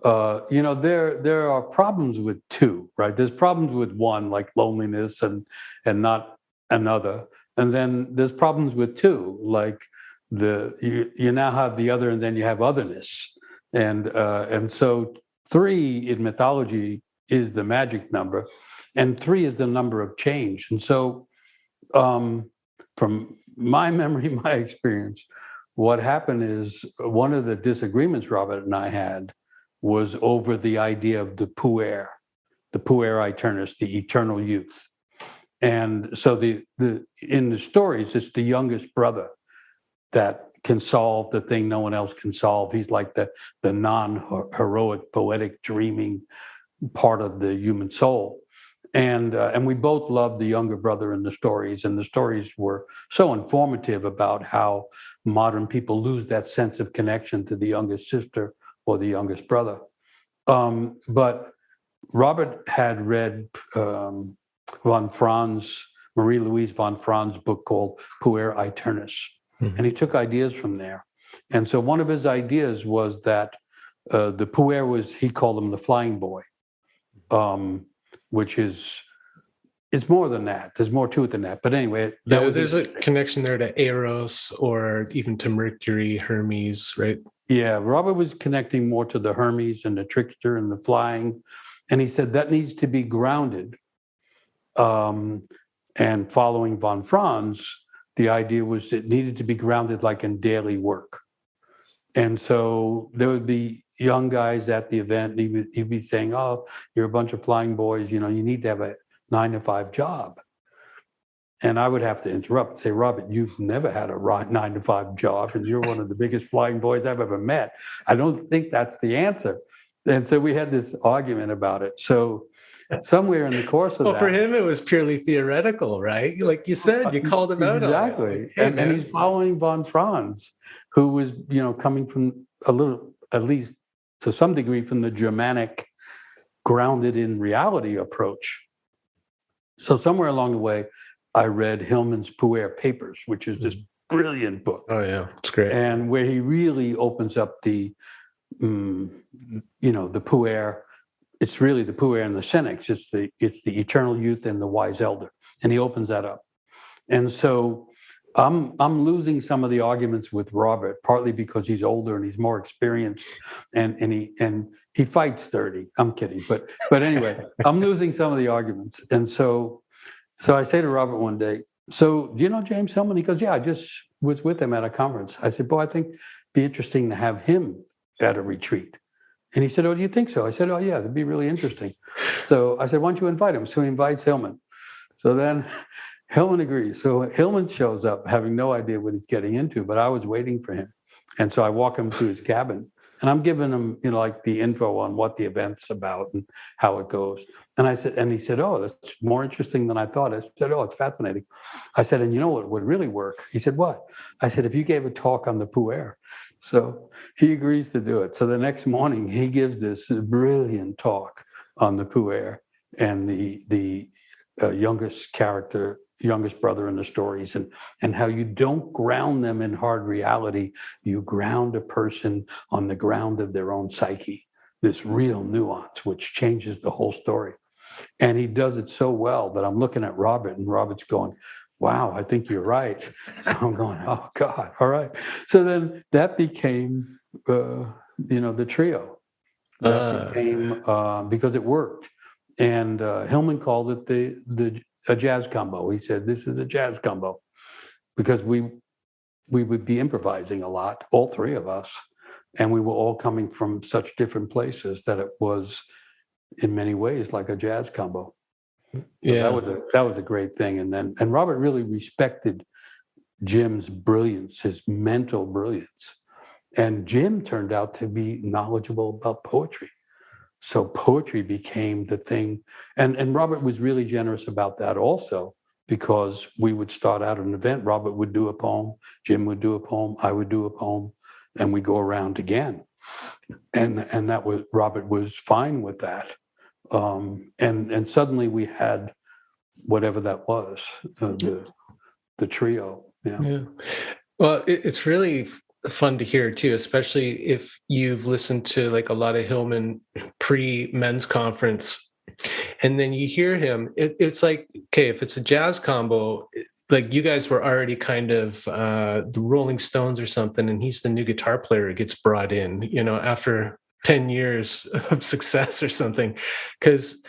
There are problems with two, right? There's problems with one, like loneliness and not another. And then there's problems with two, like you now have the other, and then you have otherness. And so 3 in mythology is the magic number, and 3 is the number of change. And so from my memory, my experience, what happened is one of the disagreements Robert and I had was over the idea of the puer aeternus, the eternal youth. And so in the stories, it's the youngest brother that can solve the thing no one else can solve. He's like the non-heroic, poetic, dreaming part of the human soul. And we both loved the younger brother in the stories, and the stories were so informative about how modern people lose that sense of connection to the youngest sister or the youngest brother. But Robert had read Marie-Louise von Franz's book called Puer Aeternus, and he took ideas from there. And so one of his ideas was that the puer was, he called him the flying boy, which is, it's more than that. There's more to it than that. But anyway, there's a connection there to Eros or even to Mercury, Hermes, right? Yeah, Robert was connecting more to the Hermes and the trickster and the flying. And he said that needs to be grounded. And following von Franz, the idea was it needed to be grounded like in daily work. And so there would be young guys at the event, and he'd be saying, oh, you're a bunch of flying boys, you need to have a 9-to-5 job. And I would have to interrupt and say, Robert, you've never had a 9-to-5 job, and you're one of the biggest flying boys I've ever met. I don't think that's the answer. And so we had this argument about it. So somewhere in the course of well, that... for him, it was purely theoretical, right? Like you said, you called him out exactly. on it. Hey, and he's following von Franz, who was, coming from a little, at least to some degree, from the Germanic grounded in reality approach. So somewhere along the way, I read Hillman's Puer Papers, which is this brilliant book. Oh yeah, it's great. And where he really opens up the puer. It's really the puer and the senex. It's the eternal youth and the wise elder, and he opens that up. And so I'm losing some of the arguments with Robert, partly because he's older and he's more experienced, and he fights 30. I'm kidding, but anyway, I'm losing some of the arguments. And so I say to Robert one day, so do you know James Hillman? He goes, yeah, I just was with him at a conference. I said, boy, I think it'd be interesting to have him at a retreat. And he said, oh, do you think so? I said, oh, yeah, that'd be really interesting. So I said, why don't you invite him? So he invites Hillman. So then Hillman agrees. So Hillman shows up having no idea what he's getting into, but I was waiting for him. And so I walk him to his cabin, and I'm giving him, like the info on what the event's about and how it goes. And he said, oh, that's more interesting than I thought. I said, oh, it's fascinating. I said, and you know what would really work? He said, what? I said, if you gave a talk on the puer. So he agrees to do it. So the next morning he gives this brilliant talk on the puer and the youngest brother in the stories, and how you don't ground them in hard reality. You ground a person on the ground of their own psyche, this real nuance, which changes the whole story. And he does it so well that I'm looking at Robert, and Robert's going, wow, I think you're right. So I'm going, oh God, all right. So then that became the trio that became because it worked. And Hillman called it a jazz combo. He said, "This is a jazz combo," because we would be improvising a lot, all three of us, and we were all coming from such different places that it was, in many ways, like a jazz combo. So Yeah. that was a great thing. And Robert really respected Jim's brilliance, his mental brilliance. And Jim turned out to be knowledgeable about poetry. So poetry became the thing. And Robert was really generous about that also, because we would start out an event. Robert would do a poem, Jim would do a poem, I would do a poem, and we go around again. And that was, Robert was fine with that. And suddenly we had whatever that was, the trio. Yeah. Well, it's really fun to hear too, especially if you've listened to like a lot of Hillman pre-men's conference, and then you hear him. It's like, okay, if it's a jazz combo, like you guys were already kind of the Rolling Stones or something, and he's the new guitar player who gets brought in, after 10 years of success or something, because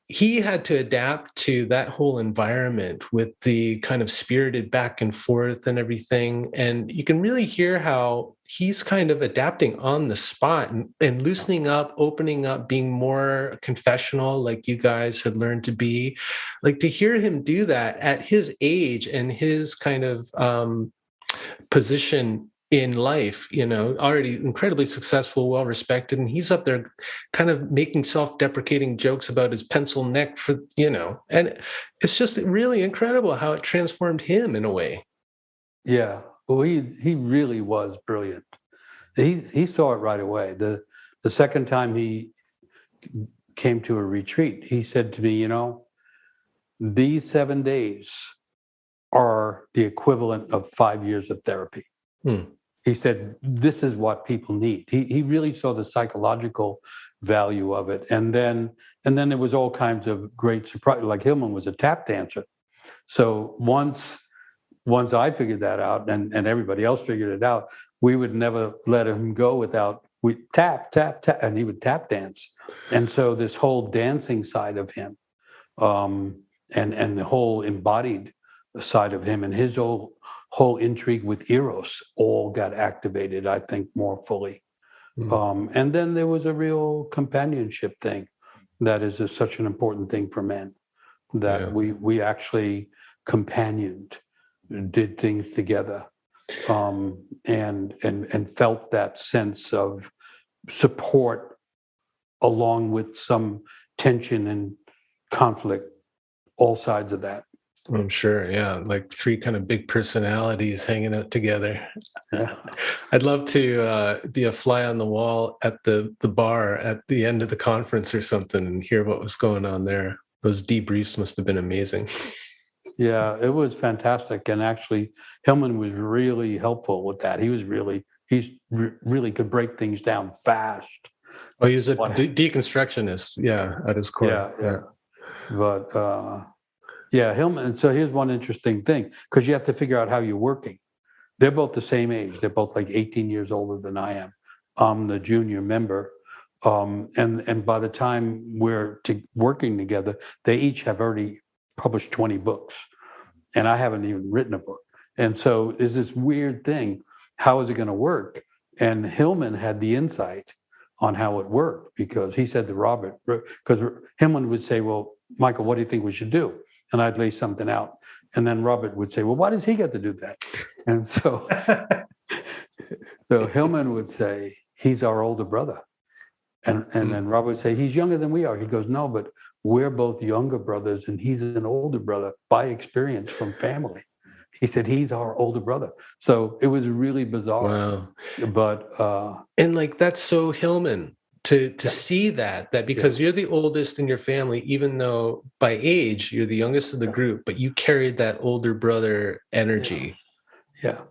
he had to adapt to that whole environment with the kind of spirited back and forth and everything. And you can really hear how he's kind of adapting on the spot and loosening up, opening up, being more confessional, like you guys had learned to be. Like, to hear him do that at his age and his kind of position in life, already incredibly successful, well respected, and he's up there kind of making self-deprecating jokes about his pencil neck and it's just really incredible how it transformed him in a way. Yeah, well, he really was brilliant. He saw it right away. The second time he came to a retreat, he said to me, these 7 days are the equivalent of 5 years of therapy. He said, this is what people need. He really saw the psychological value of it. And then there was all kinds of great surprise. Like Hillman was a tap dancer. So once I figured that out and everybody else figured it out, we would never let him go without, we tap, tap, tap, and he would tap dance. And so this whole dancing side of him, and the whole embodied side of him and his whole intrigue with Eros all got activated, I think, more fully. And then there was a real companionship thing that is such an important thing for men, that we actually companioned, did things together, and felt that sense of support along with some tension and conflict, all sides of that. I'm sure, yeah, like three kind of big personalities hanging out together. Yeah. I'd love to be a fly on the wall at the bar at the end of the conference or something and hear what was going on there. Those debriefs must have been amazing. Yeah, it was fantastic. And actually, Hillman was really helpful with that. He really could break things down fast. Oh, he was a deconstructionist, at his core. Yeah. But Hillman. So here's one interesting thing, because you have to figure out how you're working. They're both the same age. They're both like 18 years older than I am. I'm the junior member. And by the time we're working together, they each have already published 20 books. And I haven't even written a book. And so there's this weird thing. How is it going to work? And Hillman had the insight on how it worked, because he said to Robert, because Hillman would say, well, Michael, what do you think we should do? And I'd lay something out. And then Robert would say, well, why does he get to do that? And so, Hillman would say, he's our older brother. And then Robert would say, he's younger than we are. He goes, no, but we're both younger brothers and he's an older brother by experience from family. He said, he's our older brother. So it was really bizarre. Wow. But and like, that's so Hillman to see that because you're the oldest in your family, even though by age you're the youngest of the group, but you carried that older brother energy. Yeah.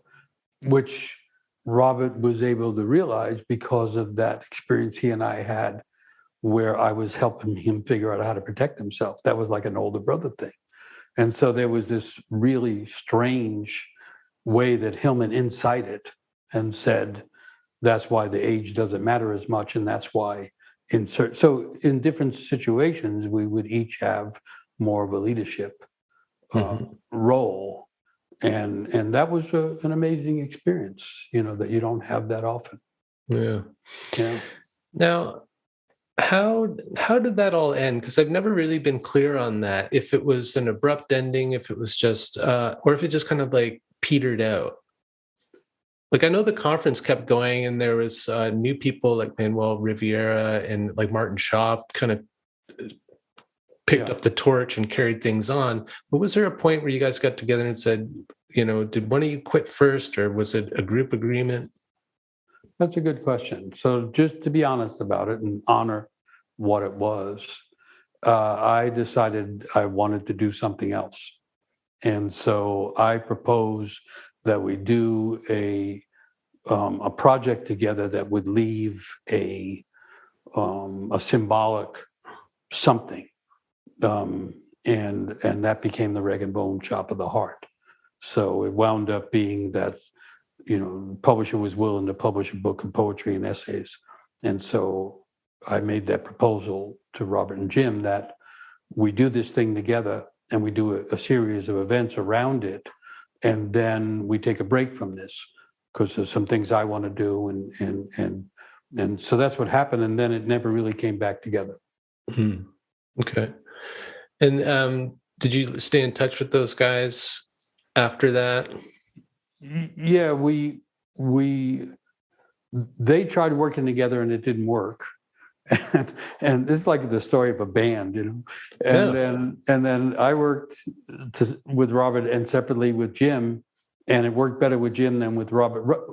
Which Robert was able to realize because of that experience he and I had, where I was helping him figure out how to protect himself. That was like an older brother thing. And so there was this really strange way that Hillman incited and said, that's why the age doesn't matter as much, and that's why in different situations we would each have more of a leadership role, and that was an amazing experience, that you don't have that often. Yeah. Yeah. Now, how did that all end? Because I've never really been clear on that. If it was an abrupt ending, if it was just, or if it just kind of like petered out. Like, I know the conference kept going, and there was new people like Manuel Riviera and like Martin Shaw kind of picked up the torch and carried things on. But was there a point where you guys got together and said, did one of you quit first, or was it a group agreement? That's a good question. So just to be honest about it and honor what it was, I decided I wanted to do something else. And so I proposed that we do a project together that would leave a symbolic something. And that became the Rag and Bone Chop of the Heart. So it wound up being that, the publisher was willing to publish a book of poetry and essays. And so I made that proposal to Robert and Jim that we do this thing together, and we do a series of events around it. And then we take a break from this because there's some things I want to do. And so that's what happened. And then it never really came back together. Okay. And did you stay in touch with those guys after that? Yeah, they tried working together and it didn't work. And it's like the story of a band, and then I worked with Robert and separately with Jim, and it worked better with Jim than with Robert.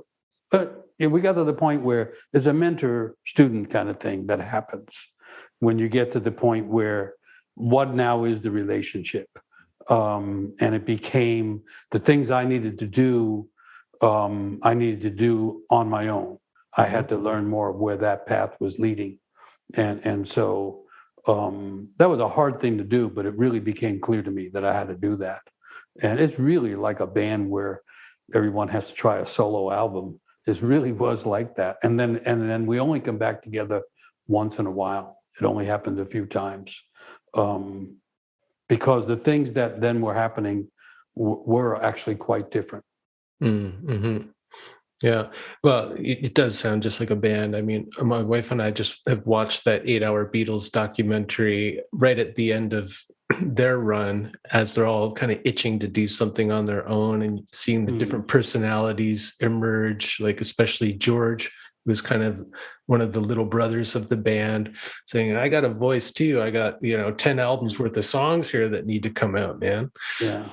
But we got to the point where there's a mentor-student kind of thing that happens when you get to the point where what now is the relationship, and it became the things I needed to do. I needed to do on my own. I had to learn more of where that path was leading. And so that was a hard thing to do, but it really became clear to me that I had to do that. And it's really like a band where everyone has to try a solo album. It really was like that. And then we only come back together once in a while. It only happened a few times because the things that then were happening were actually quite different. Mm-hmm. Yeah, well, it does sound just like a band. I mean, my wife and I just have watched that 8-hour Beatles documentary right at the end of their run, as they're all kind of itching to do something on their own, and seeing the different personalities emerge, like especially George, who's kind of one of the little brothers of the band, saying, I got a voice too. I got, 10 albums worth of songs here that need to come out, man. Yeah.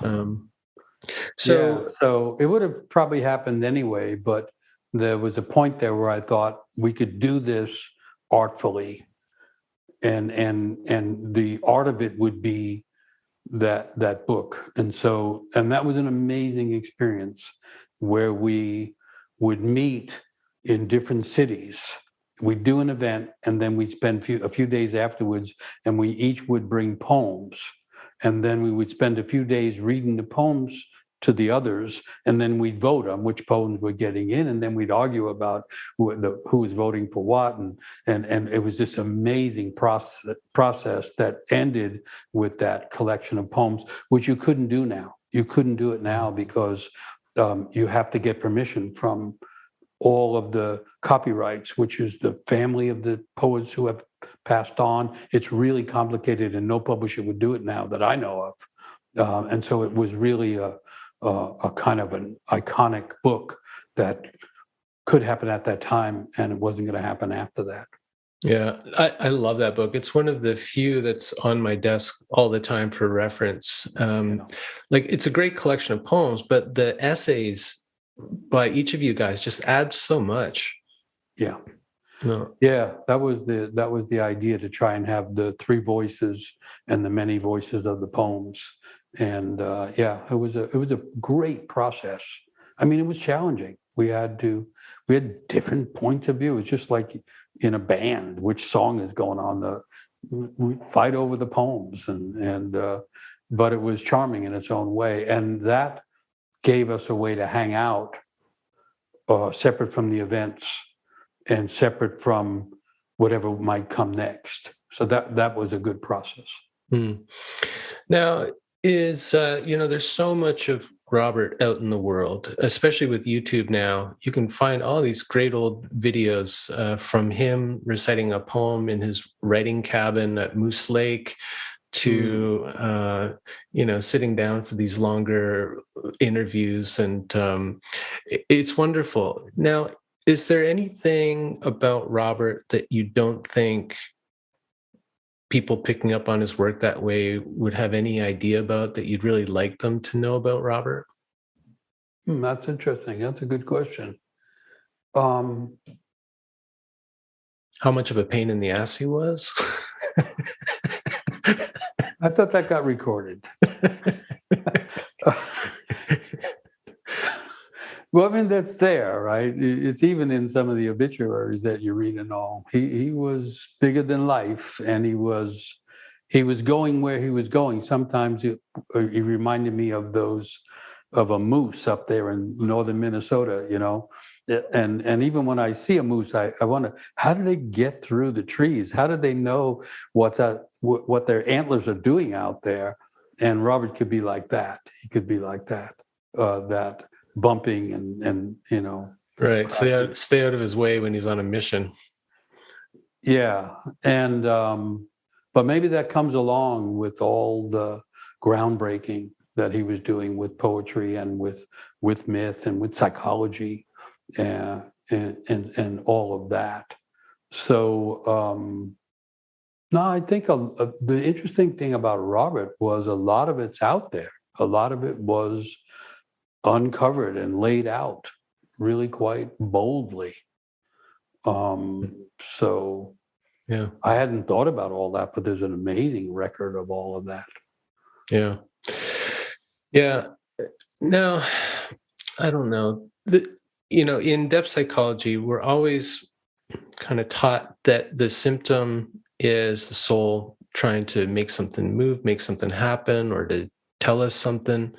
So it would have probably happened anyway, but there was a point there where I thought we could do this artfully, and the art of it would be that book. And that was an amazing experience where we would meet in different cities. We'd do an event, and then we'd spend a few days afterwards, and we each would bring poems. And then we would spend a few days reading the poems to the others, and then we'd vote on which poems were getting in, and then we'd argue about who was voting for what, and it was this amazing process that ended with that collection of poems, which you couldn't do now. You couldn't do it now because you have to get permission from all of the copyrights, which is the family of the poets who have passed on. It's really complicated, and no publisher would do it now that I know of. And so it was really a kind of an iconic book that could happen at that time, and it wasn't going to happen after that. Yeah, I love that book. It's one of the few that's on my desk all the time for reference. Like, it's a great collection of poems, but the essays by each of you guys just add so much. Yeah. No. Yeah, that was the idea, to try and have the three voices and the many voices of the poems. And it was a great process. I mean, it was challenging. We had different points of view. It's just like in a band, which song is going on. We fight over the poems, but it was charming in its own way, and that gave us a way to hang out separate from the events and separate from whatever might come next. So that was a good process. Now, there's so much of Robert out in the world, especially with YouTube now. You can find all these great old videos from him reciting a poem in his writing cabin at Moose Lake, to sitting down for these longer interviews, and it's wonderful. Now, is there anything about Robert that you don't think people picking up on his work that way would have any idea about, that you'd really like them to know about Robert? That's interesting. That's a good question. How much of a pain in the ass he was? I thought that got recorded. Well, I mean, that's there, right? It's even in some of the obituaries that you read and all. He was bigger than life, and he was going where he was going. Sometimes he reminded me of a moose up there in northern Minnesota, And even when I see a moose, I wonder, how do they get through the trees? How do they know what their antlers are doing out there? And Robert could be like that. He could be like that, that bumping and Right. Stay out of his way when he's on a mission. Yeah. And but maybe that comes along with all the groundbreaking that he was doing with poetry and with myth and with psychology and all of that. So no, I think the interesting thing about Robert was a lot of it's out there. A lot of it was uncovered and laid out really quite boldly. So yeah, I hadn't thought about all that, but there's an amazing record of all of that. Yeah. Yeah. Now, I don't know. In depth psychology, we're always kind of taught that the symptom is the soul trying to make something move, make something happen, or to tell us something.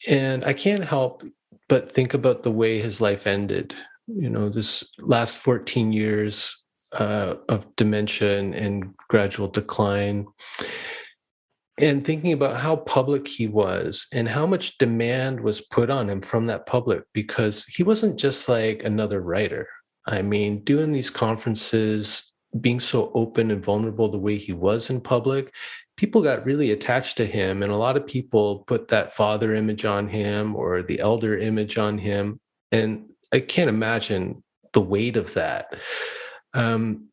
And I can't help but think about the way his life ended. This last 14 years of dementia and gradual decline, and thinking about how public he was and how much demand was put on him from that public, because he wasn't just like another writer. I mean, doing these conferences, being so open and vulnerable the way he was in public, people got really attached to him. And a lot of people put that father image on him or the elder image on him. And I can't imagine the weight of that. And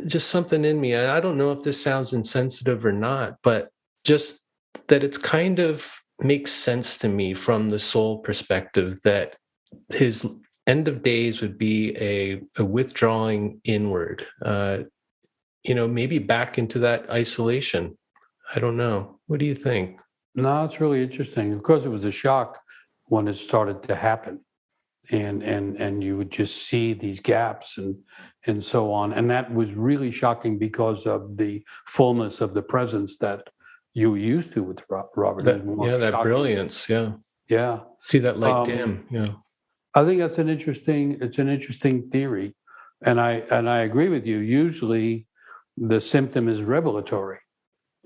just something in me, I don't know if this sounds insensitive or not, but just that it's kind of makes sense to me from the soul perspective that his end of days would be a withdrawing inward, maybe back into that isolation. I don't know. What do you think? No, it's really interesting. Of course, it was a shock when it started to happen. And you would just see these gaps and so on. And that was really shocking because of the fullness of the presence that you were used to with Robert. That brilliance. Yeah. Yeah. See that light dim. Yeah. I think that's an interesting theory. And I agree with you. Usually the symptom is revelatory.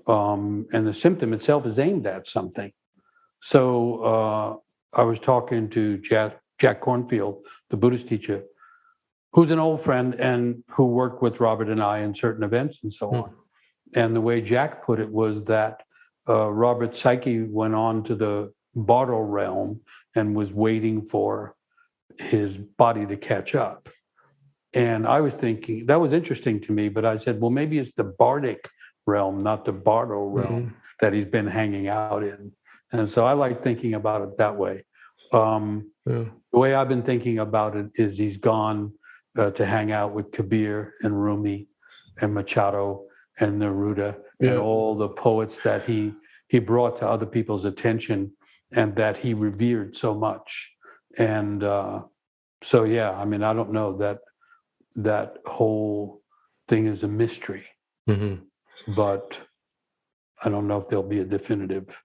And the symptom itself is aimed at something. So I was talking to Jack Cornfield, the Buddhist teacher, who's an old friend and who worked with Robert and I in certain events and so on. And the way Jack put it was that Robert's psyche went on to the bardo realm and was waiting for his body to catch up. And I was thinking, that was interesting to me, but I said, well, maybe it's the bardic realm, not the bardo realm that he's been hanging out in. And so I like thinking about it that way. The way I've been thinking about it is he's gone to hang out with Kabir and Rumi and Machado and Neruda and all the poets that he brought to other people's attention and that he revered so much. And so, I mean, I don't know, that whole thing is a mystery, but I don't know if there'll be a definitive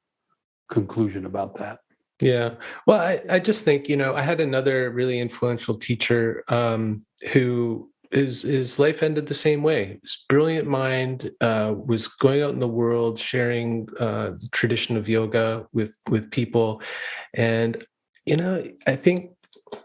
conclusion about that. Yeah. Well, I just think, I had another really influential teacher who his life ended the same way. His brilliant mind, was going out in the world, sharing the tradition of yoga with people. And, I think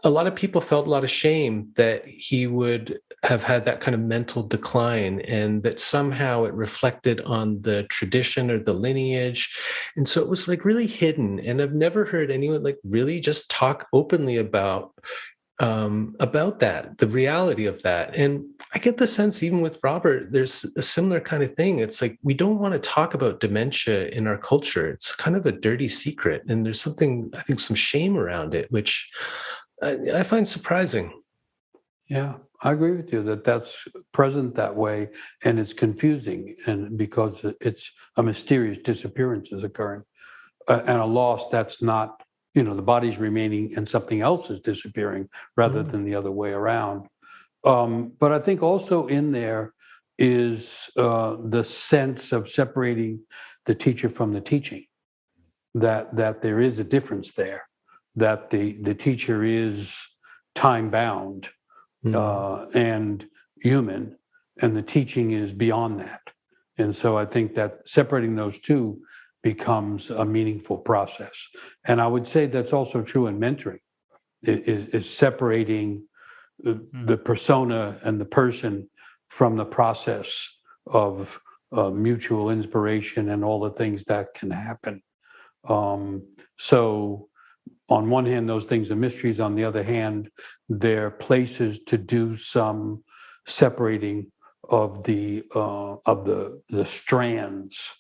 a lot of people felt a lot of shame that he would have had that kind of mental decline, and that somehow it reflected on the tradition or the lineage. And so it was like really hidden. And I've never heard anyone like really just talk openly about that, the reality of that. And I get the sense, even with Robert, there's a similar kind of thing. It's like we don't want to talk about dementia in our culture. It's kind of a dirty secret, and there's something, I think, some shame around it, which I find surprising. Yeah, I agree with you that that's present that way, and it's confusing, and because it's a mysterious disappearance is occurring, and a loss that's not, the body's remaining and something else is disappearing rather than the other way around. But I think also in there is the sense of separating the teacher from the teaching, that there is a difference there, that the teacher is time bound and human, and the teaching is beyond that. And so I think that separating those two becomes a meaningful process. And I would say that's also true in mentoring, is separating the persona and the person from the process of mutual inspiration and all the things that can happen. So on one hand, those things are mysteries. On the other hand, they're places to do some separating of the strands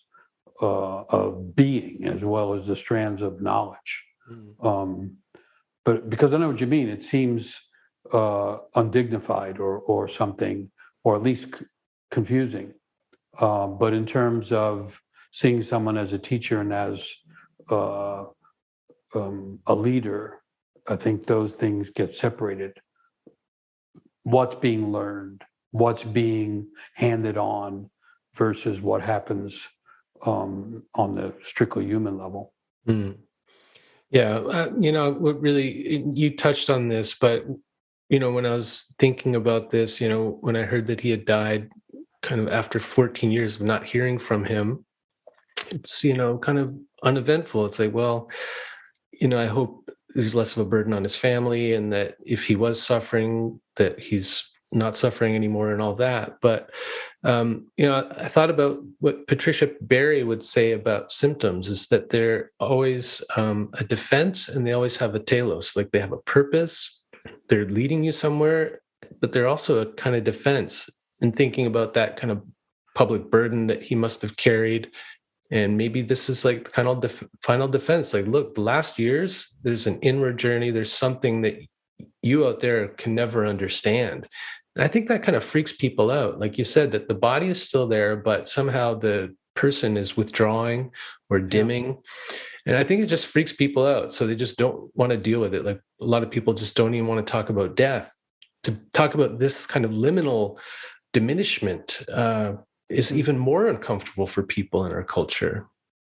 of being as well as the strands of knowledge. But because I know what you mean, it seems undignified or something, or at least confusing. But in terms of seeing someone as a teacher and as a leader, I think those things get separated. What's being learned, what's being handed on versus what happens on the strictly human level. Mm. Yeah. What really, you touched on this, but, when I was thinking about this, when I heard that he had died kind of after 14 years of not hearing from him, it's, kind of uneventful. It's like, well, I hope there's less of a burden on his family, and that if he was suffering, that he's not suffering anymore and all that. But, I thought about what Patricia Berry would say about symptoms, is that they're always a defense, and they always have a telos, like they have a purpose, they're leading you somewhere, but they're also a kind of defense. And thinking about that kind of public burden that he must have carried, and maybe this is like the kind of final defense. Like, look, the last years, there's an inward journey. There's something that you out there can never understand. And I think that kind of freaks people out. Like you said, that the body is still there, but somehow the person is withdrawing or dimming. And I think it just freaks people out. So they just don't want to deal with it. Like a lot of people just don't even want to talk about death. To talk about this kind of liminal diminishment is even more uncomfortable for people in our culture.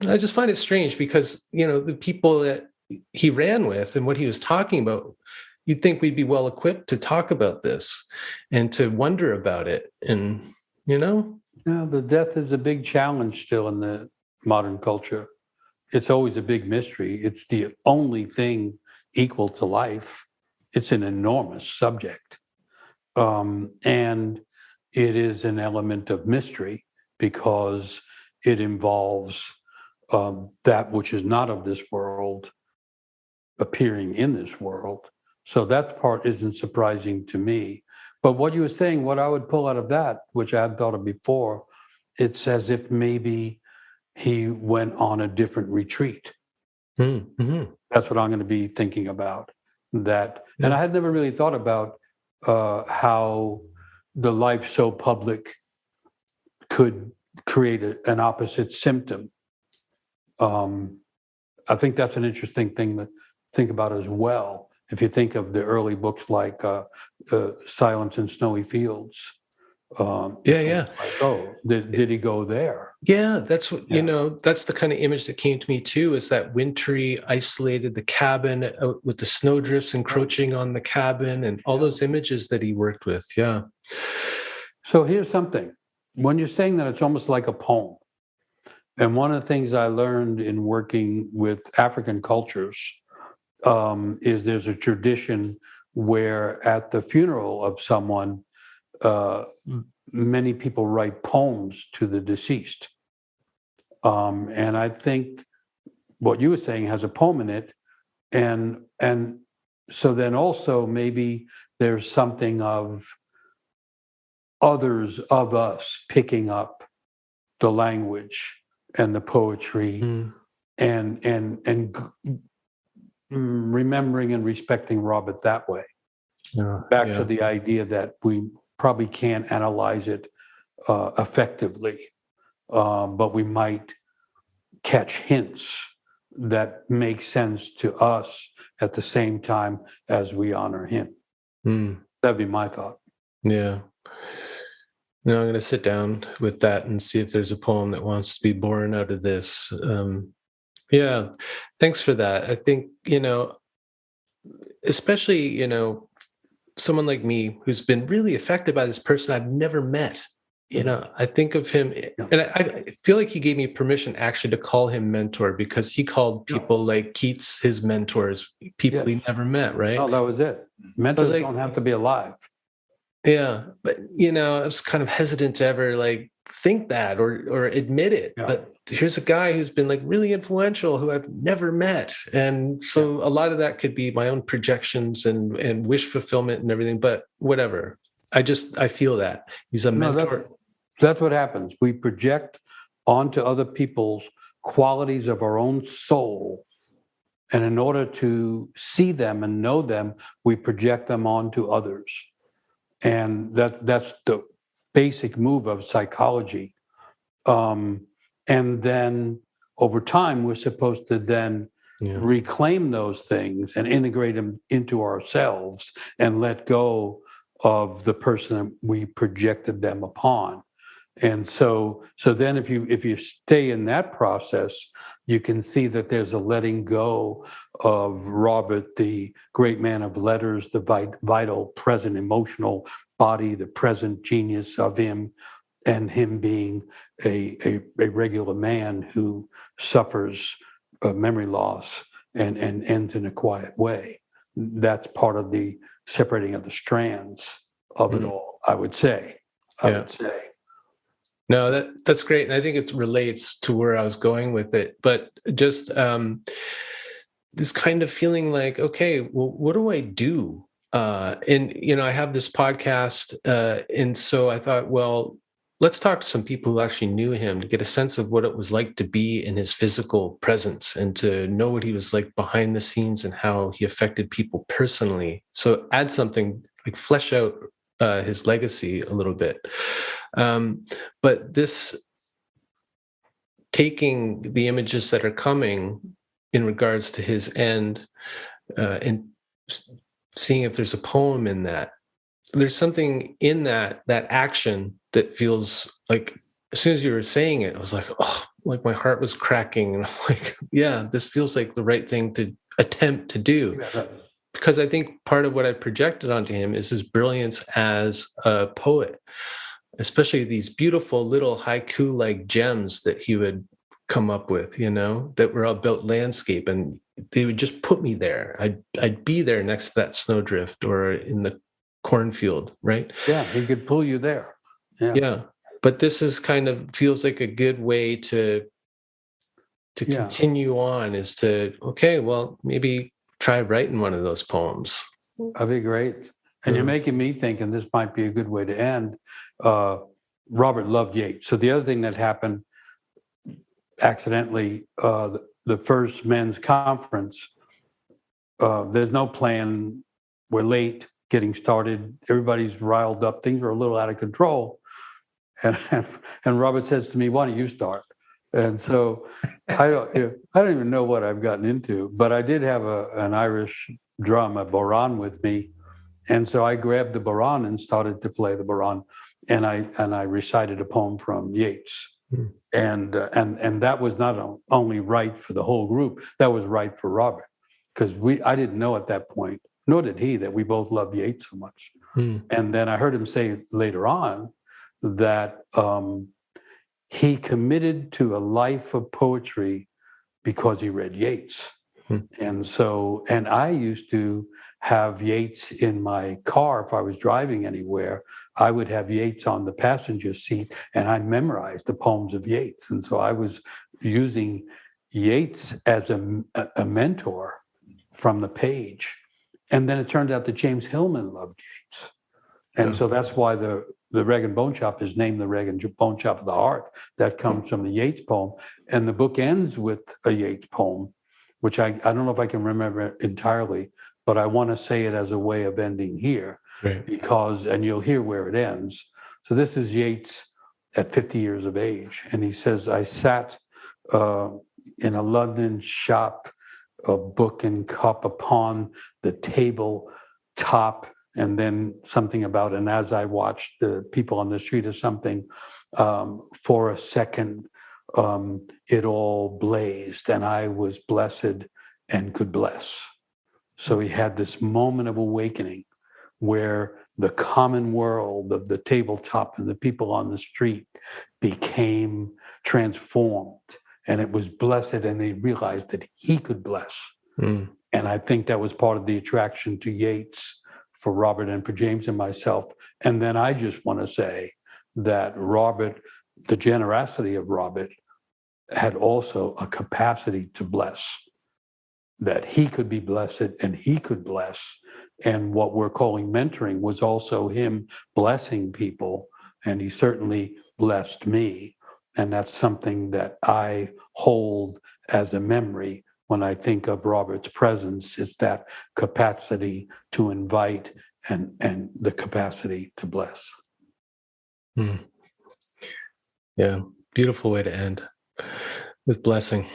I just find it strange because, the people that he ran with and what he was talking about, you'd think we'd be well equipped to talk about this and to wonder about it. And, Yeah, the death is a big challenge still in the modern culture. It's always a big mystery. It's the only thing equal to life. It's an enormous subject. And it is an element of mystery because it involves that which is not of this world appearing in this world. So that part isn't surprising to me. But what you were saying, what I would pull out of that, which I hadn't thought of before, it's as if maybe he went on a different retreat. mm-hmm. That's what I'm going to be thinking about. That, and I had never really thought about how the life so public could create an opposite symptom. I think that's an interesting thing to think about as well. If you think of the early books like Silence in Snowy Fields, Yeah. Like, oh, did he go there? Yeah, that's what, that's the kind of image that came to me too, is that wintry, isolated, the cabin with the snowdrifts encroaching on the cabin and all those images that he worked with. Yeah. So here's something. When you're saying that, it's almost like a poem. And one of the things I learned in working with African cultures is there's a tradition where at the funeral of someone, many people write poems to the deceased. And I think what you were saying has a poem in it. And so then also maybe there's something of others of us picking up the language and the poetry and remembering and respecting Robert that way. Back to the idea that we probably can't analyze it effectively, but we might catch hints that make sense to us at the same time as we honor him. That'd be my thought. Yeah. No, I'm going to sit down with that and see if there's a poem that wants to be born out of this. Yeah, thanks for that. I think, especially, someone like me who's been really affected by this person I've never met. I think of him, and I feel like he gave me permission actually to call him mentor, because he called people like Keats his mentors, people he never met, right? Oh, that was it. Mentors don't have to be alive. Yeah, but I was kind of hesitant to ever think that or admit it. Yeah. But here's a guy who's been really influential who I've never met, and so a lot of that could be my own projections and wish fulfillment and everything. But whatever, I feel that he's a mentor. That's what happens. We project onto other people's qualities of our own soul, and in order to see them and know them, we project them onto others. And that's the basic move of psychology. And then over time, we're supposed to then reclaim those things and integrate them into ourselves and let go of the person that we projected them upon. And so then if you stay in that process, you can see that there's a letting go of Robert, the great man of letters, the vital, present, emotional body, the present genius of him, and him being a regular man who suffers memory loss and ends in a quiet way. That's part of the separating of the strands of it all, I would say. I would say. No, that's great. And I think it relates to where I was going with it. But just this kind of feeling like, okay, well, what do I do? And, I have this podcast. And so I thought, well, let's talk to some people who actually knew him to get a sense of what it was like to be in his physical presence and to know what he was like behind the scenes and how he affected people personally. So add something, flesh out his legacy a little bit. But this taking the images that are coming in regards to his end and seeing if there's a poem in that. There's something in that action that feels like, as soon as you were saying it, I was like, oh, my heart was cracking. And I'm like, yeah, this feels like the right thing to attempt to do. Because I think part of what I projected onto him is his brilliance as a poet, especially these beautiful little haiku-like gems that he would come up with, that were about landscape, and they would just put me there. I'd be there next to that snowdrift or in the cornfield, right? Yeah, he could pull you there. Yeah. But this is kind of feels like a good way to continue on, is to, okay, well, maybe try writing one of those poems. That'd be great. And you're making me think, and this might be a good way to end, Robert loved Yeats. So the other thing that happened accidentally, the first men's conference, there's no plan. We're late getting started. Everybody's riled up. Things are a little out of control. And Robert says to me, why don't you start? And so I don't even know what I've gotten into, but I did have an Irish drum, a bodhrán with me. And so I grabbed the bodhrán and started to play the bodhrán. I recited a poem from Yeats. And that was not only right for the whole group, that was right for Robert, because I didn't know at that point, nor did he, that we both loved Yeats so much. And then I heard him say later on that he committed to a life of poetry because he read Yeats. And I used to have Yeats in my car. If I was driving anywhere, I would have Yeats on the passenger seat, and I memorized the poems of Yeats. And so I was using Yeats as a mentor from the page. And then it turned out that James Hillman loved Yeats. And so that's why the Rag and Bone Shop is named the Rag and Bone Shop of the Heart. That comes from the Yeats poem. And the book ends with a Yeats poem, which I don't know if I can remember entirely, but I want to say it as a way of ending here. Right. Because, and you'll hear where it ends. So this is Yeats at 50 years of age. And he says, I sat in a London shop, a book and cup upon the table top, and then something about, and as I watched the people on the street or something, for a second, it all blazed, and I was blessed and could bless. So he had this moment of awakening where the common world of the tabletop and the people on the street became transformed, and it was blessed, and he realized that he could bless. And I think that was part of the attraction to Yeats for Robert and for James and myself. And then I just want to say that Robert, the generosity of Robert, had also a capacity to bless, that he could be blessed and he could bless. And what we're calling mentoring was also him blessing people. And he certainly blessed me. And that's something that I hold as a memory when I think of Robert's presence. It's that capacity to invite and the capacity to bless. Yeah, beautiful way to end with blessing.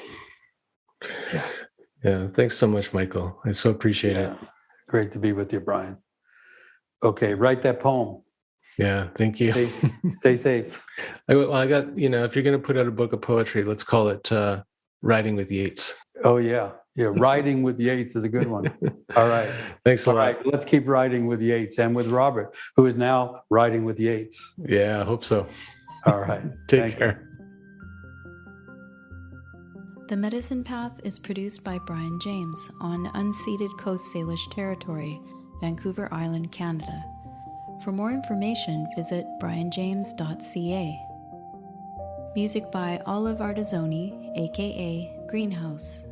Yeah, thanks so much, Michael. I so appreciate it. Great to be with you, Brian. Okay, write that poem. Yeah, thank you. Stay safe. I got, if you're going to put out a book of poetry, let's call it Riding with Yeats. Oh, yeah. Riding with Yeats is a good one. All right. Thanks a lot. All right, let's keep riding with Yeats and with Robert, who is now riding with Yeats. Yeah, I hope so. All right. Take care. The Medicine Path is produced by Brian James on unceded Coast Salish territory, Vancouver Island, Canada. For more information, visit brianjames.ca. Music by Olive Artisoni, aka Greenhouse.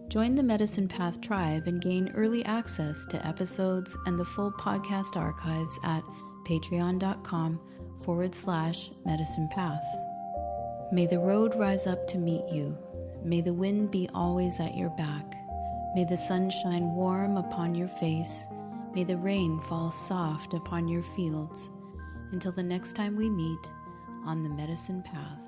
Join the Medicine Path tribe and gain early access to episodes and the full podcast archives at patreon.com/Medicine Path. May the road rise up to meet you. May the wind be always at your back. May the sun shine warm upon your face. May the rain fall soft upon your fields. Until the next time we meet on the Medicine Path.